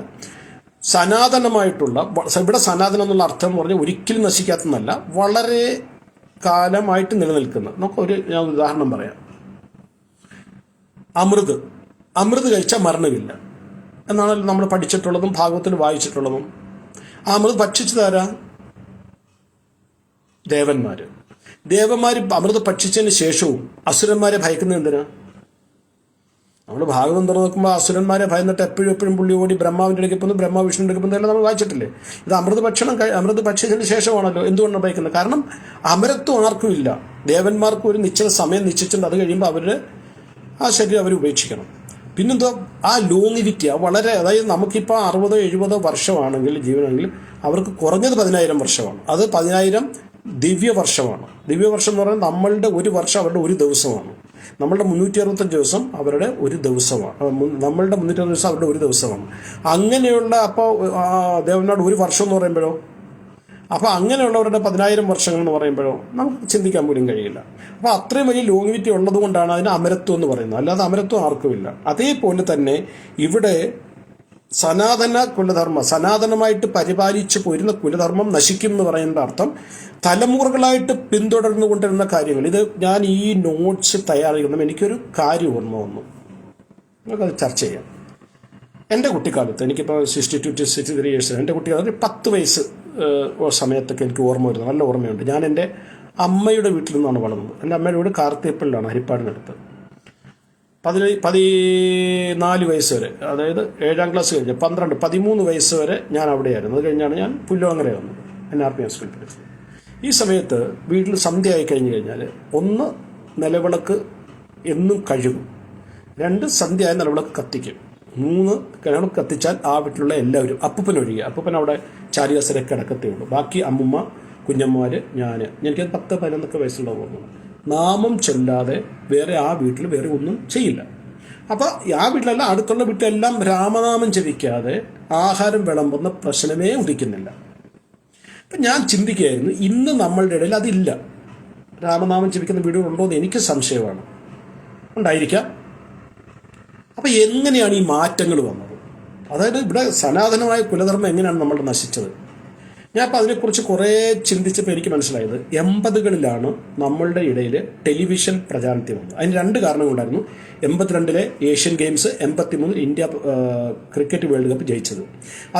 സനാതനമായിട്ടുള്ള, ഇവിടെ സനാതനം എന്നുള്ള അർത്ഥം എന്ന് പറഞ്ഞാൽ ഒരിക്കലും നശിക്കാത്തതല്ല, വളരെ കാലമായിട്ട് നിലനിൽക്കുന്ന. ഞാൻ ഉദാഹരണം പറയാം. അമൃത് കഴിച്ചാൽ മരണമില്ല എന്നാണ് നമ്മൾ പഠിച്ചിട്ടുള്ളതും ഭാഗവത്തിൽ വായിച്ചിട്ടുള്ളതും. ആ അമൃത് ഭക്ഷിച്ചതാരാ? ദേവന്മാർ അമൃത് ഭക്ഷിച്ചതിന് ശേഷവും അസുരന്മാരെ ഭയക്കുന്നത് എന്തിനാ? നമ്മൾ ഭാഗവതം തുറന്ന് നോക്കുമ്പോൾ അസുരന്മാരെ ഭയന്നിട്ട് എപ്പോഴും പുള്ളി ഓടി ബ്രഹ്മാവിൻ്റെ അടുക്കൽ പോകുന്നു, ബ്രഹ്മാ വിഷ്ണുവിൻ്റെ അടുക്കൽ പോകുന്നു, എല്ലാം നമ്മൾ വായിച്ചിട്ടില്ലേ? ഇത് അമൃത് ഭക്ഷിച്ചതിന് ശേഷമാണല്ലോ. എന്തുകൊണ്ടാണ് ഭയക്കുന്നത്? കാരണം അമരത്വം ആർക്കും ഇല്ല. ദേവന്മാർക്ക് ഒരു നിശ്ചിത സമയം നിശ്ചയിച്ചിട്ടുണ്ട്. അത് കഴിയുമ്പോൾ അവരുടെ ആ ശരീരം അവർ ഉപേക്ഷിക്കണം. പിന്നെന്തോ ആ ലോങ്ങിവിറ്റി വളരെ, അതായത് നമുക്കിപ്പോൾ 60-70 വർഷമാണെങ്കിൽ ജീവനാണെങ്കിൽ അവർക്ക് കുറഞ്ഞത് 10,000 വർഷമാണ്. അത് 10,000 ദിവ്യവർഷമാണ്. ദിവ്യവർഷം എന്ന് പറഞ്ഞാൽ നമ്മളുടെ ഒരു വർഷം അവരുടെ ഒരു ദിവസമാണ്. നമ്മളുടെ 365 ദിവസം അവരുടെ ഒരു ദിവസമാണ്. നമ്മളുടെ 360 ദിവസം അവരുടെ ഒരു ദിവസമാണ്. അങ്ങനെയുള്ള, അപ്പോൾ ദേവനാട് ഒരു വർഷം എന്ന് പറയുമ്പോഴോ, അപ്പോൾ അങ്ങനെയുള്ളവരുടെ 10,000 വർഷങ്ങൾ എന്ന് പറയുമ്പോഴോ നമുക്ക് ചിന്തിക്കാൻ പോലും കഴിയില്ല. അപ്പോൾ അത്രയും വലിയ ലോങ്ങിവിറ്റി ഉള്ളത് കൊണ്ടാണ് അതിന് അമരത്വം എന്ന് പറയുന്നത്. അല്ലാതെ അമരത്വം ആർക്കുമില്ല. അതേപോലെ തന്നെ ഇവിടെ സനാതനമായിട്ട് പരിപാലിച്ചു പോരുന്ന കുലധർമ്മം നശിക്കും എന്ന് പറയുന്ന അർത്ഥം തലമുറകളായിട്ട് പിന്തുടർന്നു കൊണ്ടിരുന്ന കാര്യങ്ങൾ. ഇത് ഞാൻ ഈ നോട്ട്സ് തയ്യാറാക്കുമ്പോൾ എനിക്കൊരു കാര്യം ഓർമ്മ വന്നു, നമുക്കത് ചർച്ച ചെയ്യാം. എൻ്റെ കുട്ടിക്കാലത്ത്, എനിക്കിപ്പോൾ 62 to 63 ഇയേഴ്സ്, എൻ്റെ കുട്ടിക്കാലത്ത് 10 വയസ്സ് സമയത്തൊക്കെ എനിക്ക് ഓർമ്മ വരുന്നത്, നല്ല ഓർമ്മയുണ്ട്. ഞാൻ എൻ്റെ അമ്മയുടെ വീട്ടിൽ നിന്നാണ് വളർന്നത്. എൻ്റെ അമ്മയുടെ വീട് കാർത്തിയപ്പള്ളിലാണ്, ഹരിപ്പാടിനടുത്ത്. 14 വയസ്സ് വരെ, അതായത് 7ാം ക്ലാസ് കഴിഞ്ഞ് 13 വയസ്സ് വരെ ഞാൻ അവിടെയായിരുന്നു. അത് കഴിഞ്ഞാണ് ഞാൻ പുല്ലുവങ്ങര വന്നത്, NRPM സ്കൂളിൽ പഠിച്ചത്. ഈ സമയത്ത് വീട്ടിൽ സന്ധ്യ ആയി കഴിഞ്ഞ് കഴിഞ്ഞാൽ 1 നിലവിളക്ക് എന്നും കഴുകും, 2 സന്ധ്യയായ നിലവിളക്ക് കത്തിക്കും, 3 നിലവിളക്ക് കത്തിച്ചാൽ ആ വീട്ടിലുള്ള എല്ലാവരും, അപ്പൂപ്പനൊഴികെ, അപ്പൂപ്പൻ അവിടെ ചാരികസരെ കിടക്കത്തേ ഉള്ളൂ, ബാക്കി അമ്മുമ്മ, കുഞ്ഞമ്മമാർ, എനിക്കത് 10-11 വയസ്സുള്ള ഓർമ്മ, നാമം ചൊല്ലാതെ വേറെ ആ വീട്ടിൽ വേറെ ഒന്നും ചെയ്യില്ല. അപ്പോൾ ആ വീട്ടിലല്ല, അടുത്തുള്ള വീട്ടിലെല്ലാം രാമനാമം ജപിക്കാതെ ആഹാരം വിളമ്പുന്ന പ്രശ്നമേ ഉദിക്കുന്നില്ല. അപ്പം ഞാൻ ചിന്തിക്കുകയായിരുന്നു, ഇന്ന് നമ്മളുടെ ഇടയിൽ അതില്ല. രാമനാമം ജപിക്കുന്ന വീടുകളുണ്ടോ എന്ന് എനിക്ക് സംശയമാണ്. ഉണ്ടായിരിക്കാം. അപ്പം എങ്ങനെയാണ് ഈ മാറ്റങ്ങൾ വന്നത്? അതായത് ഇവിടെ സനാതനമായ കുലധർമ്മം എങ്ങനെയാണ് നമ്മൾ നശിച്ചത്? ഞാൻ അപ്പോൾ അതിനെക്കുറിച്ച് കുറേ ചിന്തിച്ചപ്പോൾ എനിക്ക് മനസ്സിലായത് 80കളിലാണ് നമ്മളുടെ ഇടയിൽ ടെലിവിഷൻ പ്രചാരത്തിൽ വന്നത്. അതിന് 2 കാരണങ്ങളുണ്ടായിരുന്നു. 82 Asian games, 83 India cricket world cup ജയിച്ചത്.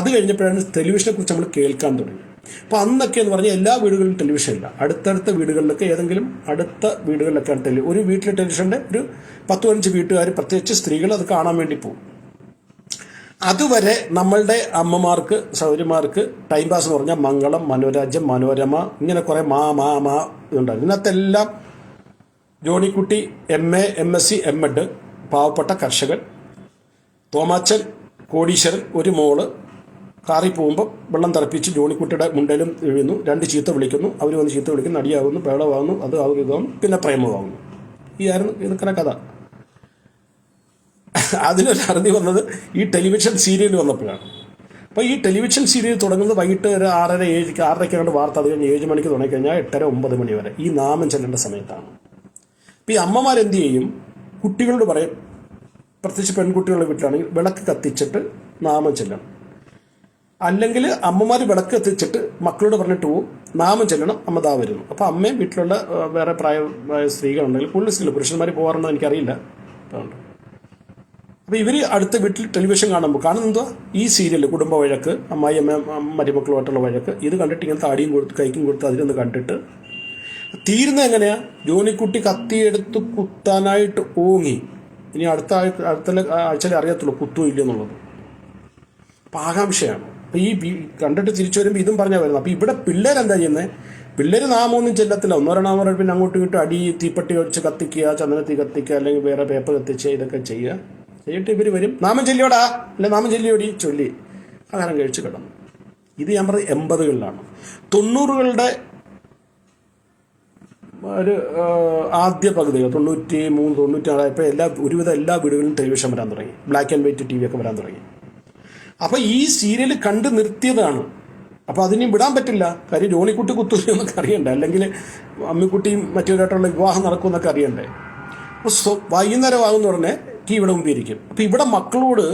അത് കഴിഞ്ഞപ്പോഴാണ് ടെലിവിഷനെ കുറിച്ച് നമ്മൾ കേൾക്കാൻ തുടങ്ങി. അപ്പോൾ അന്നൊക്കെ എന്ന് പറഞ്ഞാൽ എല്ലാ വീടുകളിലും ടെലിവിഷൻ ഇല്ല. അടുത്തടുത്ത വീടുകളിലൊക്കെ ഏതെങ്കിലും അടുത്ത വീടുകളിലൊക്കെയാണ് ഒരു വീട്ടിലെ ടെലിവിഷൻ്റെ ഒരു 10-15 വീട്ടുകാർ, പ്രത്യേകിച്ച് സ്ത്രീകൾ, അത് കാണാൻ വേണ്ടി പോകും. അതുവരെ നമ്മളുടെ അമ്മമാർക്ക്, സൗര്യമാർക്ക് ടൈം പാസ് എന്ന് പറഞ്ഞാൽ മംഗളം, മനോരാജ്യം, മനോരമ, ഇങ്ങനെ കുറേ മാ ഇതുണ്ടായിരുന്നു. ഇതിനകത്തെല്ലാം ജോണിക്കുട്ടി, MA, MSc, MEd, പാവപ്പെട്ട കർഷകൻ, തോമാച്ചൻ കോടീശ്വരൻ, ഒരു മോള്, കാറിൽ പോകുമ്പോൾ വെള്ളം തിളപ്പിച്ച് ജോണിക്കുട്ടിയുടെ മുണ്ടയിലും വീഴുന്നു, 2 ചീത്ത വിളിക്കുന്നു, അവർ വന്ന് ചീത്ത വിളിക്കുന്നു, അടിയാകുന്നു, ബഹളമാകുന്നു, അത് ഇതാകുന്നു, പിന്നെ പ്രേമമാകുന്നു. ആയിരുന്നു ഇതൊക്കെ കഥ. അതിനൊരു അറിഞ്ഞു വന്നത് ഈ ടെലിവിഷൻ സീരിയൽ വന്നപ്പോഴാണ്. അപ്പോൾ ഈ ടെലിവിഷൻ സീരിയൽ തുടങ്ങുന്നത് വൈകിട്ട് ഒരു 6:30 വാർത്ത, അത് കഴിഞ്ഞ് 7 മണിക്ക് തുടങ്ങിക്കഴിഞ്ഞാൽ 8:30-9 മണി വരെ ഈ നാമം ചെല്ലേണ്ട സമയത്താണ്. അപ്പോൾ ഈ അമ്മമാരെന്ത് ചെയ്യും? കുട്ടികളോട് പറയും, പ്രത്യേകിച്ച് പെൺകുട്ടികളുടെ വീട്ടിലാണെങ്കിൽ വിളക്ക് കത്തിച്ചിട്ട് നാമം ചെല്ലണം. അല്ലെങ്കിൽ അമ്മമാർ വിളക്ക് കത്തിച്ചിട്ട് മക്കളോട് പറഞ്ഞിട്ട് പോവും, നാമം ചെല്ലണം, അമ്മ ദാ വരുന്നു. അപ്പോൾ അമ്മയും വീട്ടിലുള്ള വേറെ പ്രായമായ സ്ത്രീകളുണ്ടെങ്കിൽ, കൂടുതൽ സ്ത്രീകൾ, പുരുഷന്മാർ പോകാറുണ്ടോ എനിക്കറിയില്ല. അതുകൊണ്ട് അപ്പോൾ ഇവർ അടുത്ത വീട്ടിൽ ടെലിവിഷൻ കാണുമ്പോൾ കാണുന്നതോ ഈ സീരിയൽ, കുടുംബ വഴക്ക്, അമ്മായി അമ്മ മരുമക്കളുമായിട്ടുള്ള വഴക്ക്, ഇത് കണ്ടിട്ട് ഇങ്ങനെ താടിയും കൊടുത്ത് കൈക്കും കൊടുത്ത് അതിലൊന്ന് കണ്ടിട്ട് തീരുന്നത് എങ്ങനെയാണ്? ജോണിക്കുട്ടി കത്തിയെടുത്ത് കുത്താനായിട്ട് ഓങ്ങി, ഇനി അടുത്ത ആഴ്ചയിൽ അറിയത്തുള്ളൂ കുത്തോ ഇല്ലെന്നുള്ളത്. അപ്പം ആകാംക്ഷയാണ്. അപ്പം ഈ കണ്ടിട്ട് തിരിച്ചു വരുമ്പോൾ ഇതും പറഞ്ഞാൽ വരുന്നത്. അപ്പോൾ ഇവിടെ പിള്ളേരെന്താ ചെയ്യുന്നത്? പിള്ളേർ നാമമൊന്നും ചെല്ലത്തില്ല, 1-2 പിന്നെ അങ്ങോട്ടും ഇങ്ങോട്ടും അടി, തീപ്പെട്ടി ഒഴിച്ച് കത്തിക്കുക, ചന്ദനത്തി കത്തിക്കുക, അല്ലെങ്കിൽ വേറെ പേപ്പർ കത്തിച്ച് ഇതൊക്കെ ചെയ്യുക. എന്നിട്ട് ഇവർ വരും, നാമം ചൊല്ലിയോടാ, അല്ലെ നാമം ചൊല്ലിയോടി, ചൊല്ലി ആഹാരം കഴിച്ച് കിടന്നു. ഇത് ഞാൻ പറഞ്ഞത് 80കളിലാണ്. 90കളുടെ ഒരു ആദ്യ പകുതികൾ, 93-96 ഇപ്പോൾ ഒരുവിധം എല്ലാ വീടുകളിലും ടെലിവിഷൻ വരാൻ തുടങ്ങി, ബ്ലാക്ക് ആൻഡ് വൈറ്റ് TV ഒക്കെ വരാൻ തുടങ്ങി. അപ്പോൾ ഈ സീരിയൽ കണ്ട് നിർത്തിയതാണ്. അപ്പോൾ അതിനും വിടാൻ പറ്റില്ല, കാര്യം ജോണിക്കുട്ടി കുത്തൂലെന്നൊക്കെ അറിയണ്ടേ, അല്ലെങ്കിൽ അമ്മിക്കുട്ടിയും മറ്റൊരായിട്ടുള്ള വിവാഹം നടക്കുമെന്നൊക്കെ അറിയണ്ടേ. അപ്പോൾ വൈകുന്നേരം ആകുന്ന ഉടനെ ഇവിടെ മുമ്പിരിക്കും. അപ്പോൾ ഇവിടെ മക്കളോട്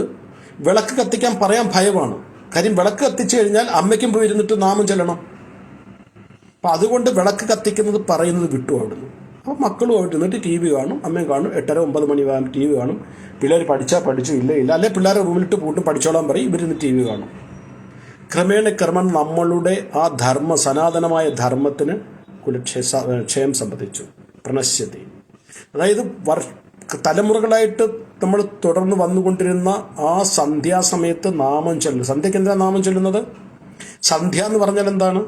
വിളക്ക് കത്തിക്കാൻ പറയാൻ ഭയമാണ്, കാര്യം വിളക്ക് കത്തിച്ചു കഴിഞ്ഞാൽ അമ്മയ്ക്കും പോയി ഇരുന്നിട്ട് നാമം ചെല്ലണം. അപ്പം അതുകൊണ്ട് വിളക്ക് കത്തിക്കുന്നത് പറയുന്നത് വിട്ടു അവിടുന്ന്. അപ്പോൾ മക്കളുമായിട്ട് ഇരുന്നിട്ട് TV കാണും, അമ്മയും കാണും, 8-9 മണി TV കാണും. പിള്ളേർ പഠിച്ചാൽ പഠിച്ചു, ഇല്ല അല്ലെ പിള്ളേരെ റൂമിലിട്ട് പൂട്ടും, പഠിച്ചോളാൻ പറയും, ഇവരിന്ന് TV കാണും. ക്രമേണ നമ്മളുടെ ആ സനാതനമായ ധർമ്മത്തിന് ക്ഷയം സംഭവിച്ചു, പ്രണശ്യതി. അതായത് തലമുറകളായിട്ട് നമ്മൾ തുടർന്ന് വന്നുകൊണ്ടിരുന്ന ആ സന്ധ്യാസമയത്ത് നാമം ചൊല്ലും. സന്ധ്യയ്ക്ക് എന്താ നാമം ചൊല്ലുന്നത്? സന്ധ്യ എന്ന് പറഞ്ഞാൽ എന്താണ്?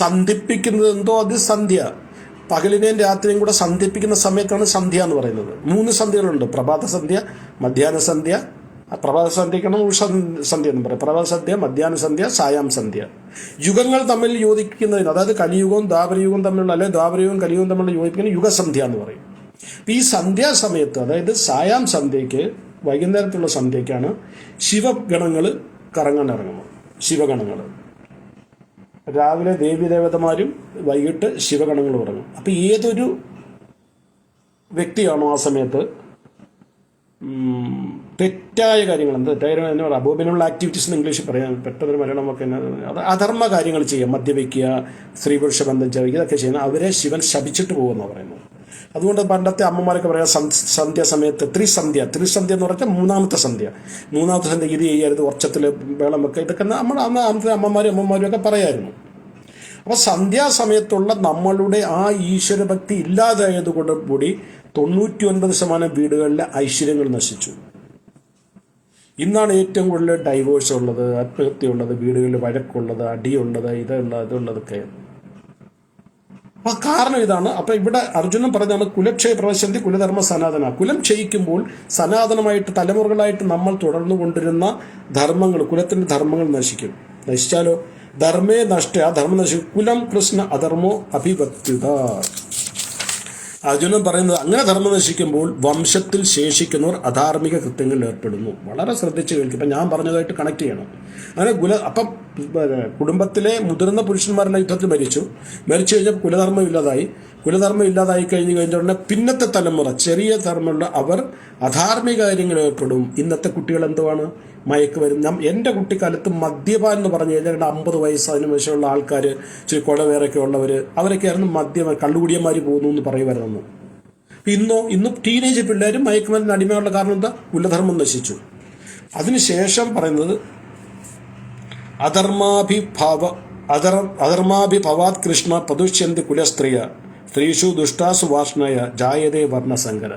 സന്ധിപ്പിക്കുന്നത് എന്തോ അത് സന്ധ്യ. പകലിനെയും രാത്രിയും കൂടെ സന്ധിപ്പിക്കുന്ന സമയത്താണ് സന്ധ്യ എന്ന് പറയുന്നത്. 3 സന്ധ്യകളുണ്ട്: പ്രഭാത സന്ധ്യ, മധ്യാഹ്ന സന്ധ്യ, പ്രഭാത സന്ധ്യക്കാണ് സന്ധ്യ എന്ന് പറയും, പ്രഭാത സന്ധ്യ, മധ്യാഹ്ന സന്ധ്യ, സായാം സന്ധ്യ. യുഗങ്ങൾ തമ്മിൽ യോജിക്കുന്നതിന്, അതായത് കലിയുഗവും ദ്വാപരയുഗവും തമ്മിലുള്ള, അല്ലെങ്കിൽ ദ്വാപരയുഗവും കലിയുഗവും തമ്മിലുള്ള യോജിപ്പിക്കുന്ന യുഗസന്ധ്യ എന്ന് പറയും. ഈ സന്ധ്യാസമയത്ത്, അതായത് സായാം സന്ധ്യയ്ക്ക്, വൈകുന്നേരത്തുള്ള സന്ധ്യയ്ക്കാണ് ശിവഗണങ്ങൾ കറങ്ങാൻ ഇറങ്ങുന്നത്. ശിവഗണങ്ങൾ രാവിലെ ദേവീദേവതമാരും വൈകിട്ട് ശിവഗണങ്ങൾ ഇറങ്ങും. അപ്പം ഏതൊരു വ്യക്തിയാണോ ആ സമയത്ത് തെറ്റായ കാര്യങ്ങൾ, തെറ്റായ എന്ന് പറയാം, അബോബിനുള്ള ആക്ടിവിറ്റീസ് എന്ന് ഇംഗ്ലീഷിൽ പറയാൻ പെട്ടെന്ന് മലയാളം ഒക്കെ, അത് അധർമ്മ കാര്യങ്ങൾ ചെയ്യാം, മദ്യപിക്കുക, സ്ത്രീ പുരുഷ ബന്ധം ചെയ്യുക, ഇതൊക്കെ ചെയ്യുന്ന അവരെ ശിവൻ ശപിച്ചിട്ട് പോകുമെന്നാണ് പറയുന്നത്. അതുകൊണ്ട് പണ്ടത്തെ അമ്മമാരൊക്കെ പറയാം, സന്ധ്യാസമയത്ത് ത്രിസന്ധ്യ എന്ന് പറഞ്ഞാൽ മൂന്നാമത്തെ സന്ധ്യ ഇത് ചെയ്യരുത്, വർഷത്തിൽ വെള്ളം വെക്കുക, ഇതൊക്കെ അന്നത്തെ അമ്മമാരും ഒക്കെ പറയായിരുന്നു. അപ്പോൾ സന്ധ്യാസമയത്തുള്ള നമ്മളുടെ ആ ഈശ്വരഭക്തി ഇല്ലാതായതുകൊണ്ട് കൂടി 99% വീടുകളിലെ ഐശ്വര്യങ്ങൾ നശിച്ചു. ഇന്നാണ് ഏറ്റവും കൂടുതൽ ഡൈവോഴ്സ് ഉള്ളത്, ആത്മഹത്യ ഉള്ളത്, വീടുകളിൽ വഴക്കുള്ളത്, അടിയുള്ളത്, ഇതുള്ളതൊക്കെ. ആ കാരണം ഇതാണ്. അപ്പൊ ഇവിടെ അർജുനൻ പറഞ്ഞാണ് കുലക്ഷയ പ്രവശന്തി കുലധർമ്മ സനാതന. കുലം ക്ഷയിക്കുമ്പോൾ സനാതനമായിട്ട് തലമുറകളായിട്ട് നമ്മൾ തുടർന്നു കൊണ്ടിരുന്ന ധർമ്മങ്ങൾ, കുലത്തിന്റെ ധർമ്മങ്ങൾ നശിച്ചാലോ ധർമ്മേ നഷ്ട, ആ ധർമ്മം നശിക്കും. കുലം കൃഷ്ണ അധർമ്മോ അഭിവക്തിത. അർജുനൻ പറയുന്നത് അങ്ങനെ ധർമ്മം നശിക്കുമ്പോൾ വംശത്തിൽ ശേഷിക്കുന്നവർ അധാർമിക കൃത്യങ്ങളിൽ ഏർപ്പെടുന്നു. വളരെ ശ്രദ്ധിച്ച് കേൾക്കും. ഇപ്പം ഞാൻ പറഞ്ഞതായിട്ട് കണക്ട് ചെയ്യണം. അങ്ങനെ അപ്പം കുടുംബത്തിലെ മുതിർന്ന പുരുഷന്മാരെല്ലാം യുദ്ധത്തിൽ മരിച്ചു കഴിഞ്ഞപ്പോൾ കുലധർമ്മം ഇല്ലാതായി കഴിഞ്ഞ ഉടനെ പിന്നത്തെ തലമുറ, ചെറിയ തലമുറ, അവർ അധാർമിക കാര്യങ്ങളിൽ ഏർപ്പെടും. ഇന്നത്തെ കുട്ടികൾ എന്തുവാണ്? മയക്കുമരുന്ന്. എൻ്റെ കുട്ടിക്കാലത്ത് മദ്യപാൻ എന്ന് പറഞ്ഞു കഴിഞ്ഞാൽ 50 വയസ്സ് അതിന് വയസ്സുള്ള ആൾക്കാർ, ഇച്ചിരി കുളവേറൊക്കെ ഉള്ളവർ, അവരൊക്കെയായിരുന്നു കള്ളുകുടിയന്മാർ പോകുന്നു എന്ന് പറയുമായിരുന്നു. ഇന്നും ടീനേജ് പിള്ളേരും മയക്കുമരുന്ന് അടിമയുള്ള കാരണം എന്താ? കുലധർമ്മം നശിച്ചു. അതിനുശേഷം പറയുന്നത് അധർമാഭിഭവാത് കൃഷ്ണ പതുഷ്യന്തി കുലസ്ത്രീയ സ്ത്രീഷു ദുഷ്ടാസു വാഷ്ണയ ജായതേ വർണ്ണസങ്കര.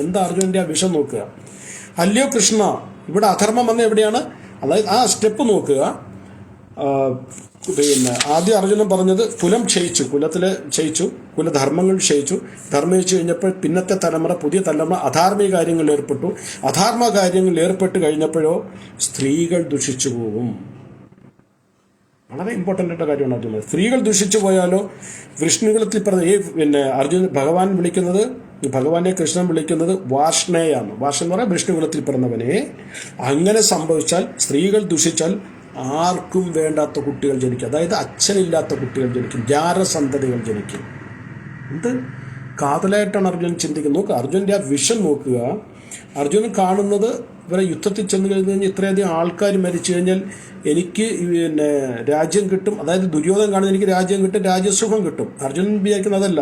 എന്താ അർജുനന്റെ ആ വിഷം നോക്കുക. അല്ലയോ കൃഷ്ണ, ഇവിടെ അധർമ്മം വന്ന എവിടെയാണ്? അതായത് ആ സ്റ്റെപ്പ് നോക്കുക. ആദ്യം അർജുനൻ പറഞ്ഞത് കുലം ക്ഷയിച്ചു, കുലധർമ്മങ്ങൾ ക്ഷയിച്ചു. ധർമ്മം ക്ഷയിച്ചു കഴിഞ്ഞപ്പോൾ പിന്നത്തെ തലമുറ, പുതിയ തലമുറ അധാർമിക കാര്യങ്ങളിൽ ഏർപ്പെട്ടു. അധാർമിക കാര്യങ്ങളിൽ ഏർപ്പെട്ട് കഴിഞ്ഞപ്പോഴോ സ്ത്രീകൾ ദുഷിച്ചു പോകും. വളരെ ഇമ്പോർട്ടൻ്റ് ആയിട്ട് കാര്യമാണ് അർജുനൻ. സ്ത്രീകൾ ദുഷിച്ചു പോയാലോ വിഷ്ണുകുലത്തിൽ ഭഗവാനെ കൃഷ്ണൻ വിളിക്കുന്നത് വാഷ്ണയാണ്. വാഷ്ണ എന്ന് പറയാൻ വിഷ്ണുകുലത്തിൽ പിറന്നവനെ. അങ്ങനെ സംഭവിച്ചാൽ, സ്ത്രീകൾ ദുഷിച്ചാൽ ആർക്കും വേണ്ടാത്ത കുട്ടികൾ ജനിക്കും. അതായത് അച്ഛനില്ലാത്ത കുട്ടികൾ ജനിക്കും, ജാരസന്തതികൾ ജനിക്കും. എന്ത് കാതലായിട്ടാണ് അർജുനൻ ചിന്തിക്കുന്നത്. നോക്കുക, അർജുനന്റെ ആ വിഷൻ നോക്കുക. അർജുനൻ കാണുന്നത് ഇവരെ യുദ്ധത്തിൽ ചെന്ന് കഴിഞ്ഞാൽ ഇത്രയധികം ആൾക്കാർ മരിച്ചു കഴിഞ്ഞാൽ എനിക്ക് രാജ്യം കിട്ടും. അതായത് ദുര്യോധനൻ കാണുന്നത് എനിക്ക് രാജ്യം കിട്ടും, രാജ്യസുഖം കിട്ടും. അർജുനൻ വിചാരിക്കുന്നത് അതല്ല.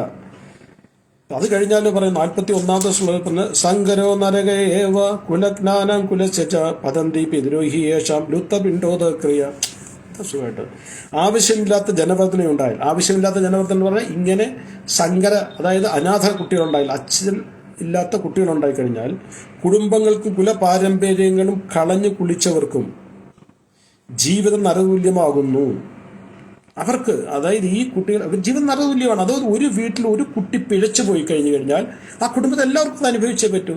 അത് കഴിഞ്ഞാലും പറയും 41-ാമത്തെ ശ്ലോകത്തിന് സങ്കരോ നരകേവ കുലജ്ഞാനം കുലശ്ച പതന്തി പിതരോഹി യേശാം ലുപ്തപിണ്ഡോദക്രിയ. സുഖമായിട്ട് ആവശ്യമില്ലാത്ത ജനവർദ്ധന ഉണ്ടായാൽ, ആവശ്യമില്ലാത്ത ജനവർദ്ധന എന്ന് പറഞ്ഞാൽ ഇങ്ങനെ സങ്കര, അതായത് അനാഥ കുട്ടികളുണ്ടായാൽ, അച്ഛൻ ഇല്ലാത്ത കുട്ടികളുണ്ടായിക്കഴിഞ്ഞാൽ കുടുംബങ്ങൾക്കും കുലപാരമ്പര്യങ്ങളും കളഞ്ഞു കുളിച്ചവർക്കും ജീവിതം നരതുല്യമാകുന്നു. അവർക്ക്, അതായത് ഈ കുട്ടികൾ ജീവൻ നരതുല്യമാണ്. അതായത് ഒരു വീട്ടിൽ ഒരു കുട്ടി പിഴച്ചു പോയി കഴിഞ്ഞു കഴിഞ്ഞാൽ ആ കുടുംബത്തെ എല്ലാവർക്കും അത് അനുഭവിച്ചേ പറ്റൂ.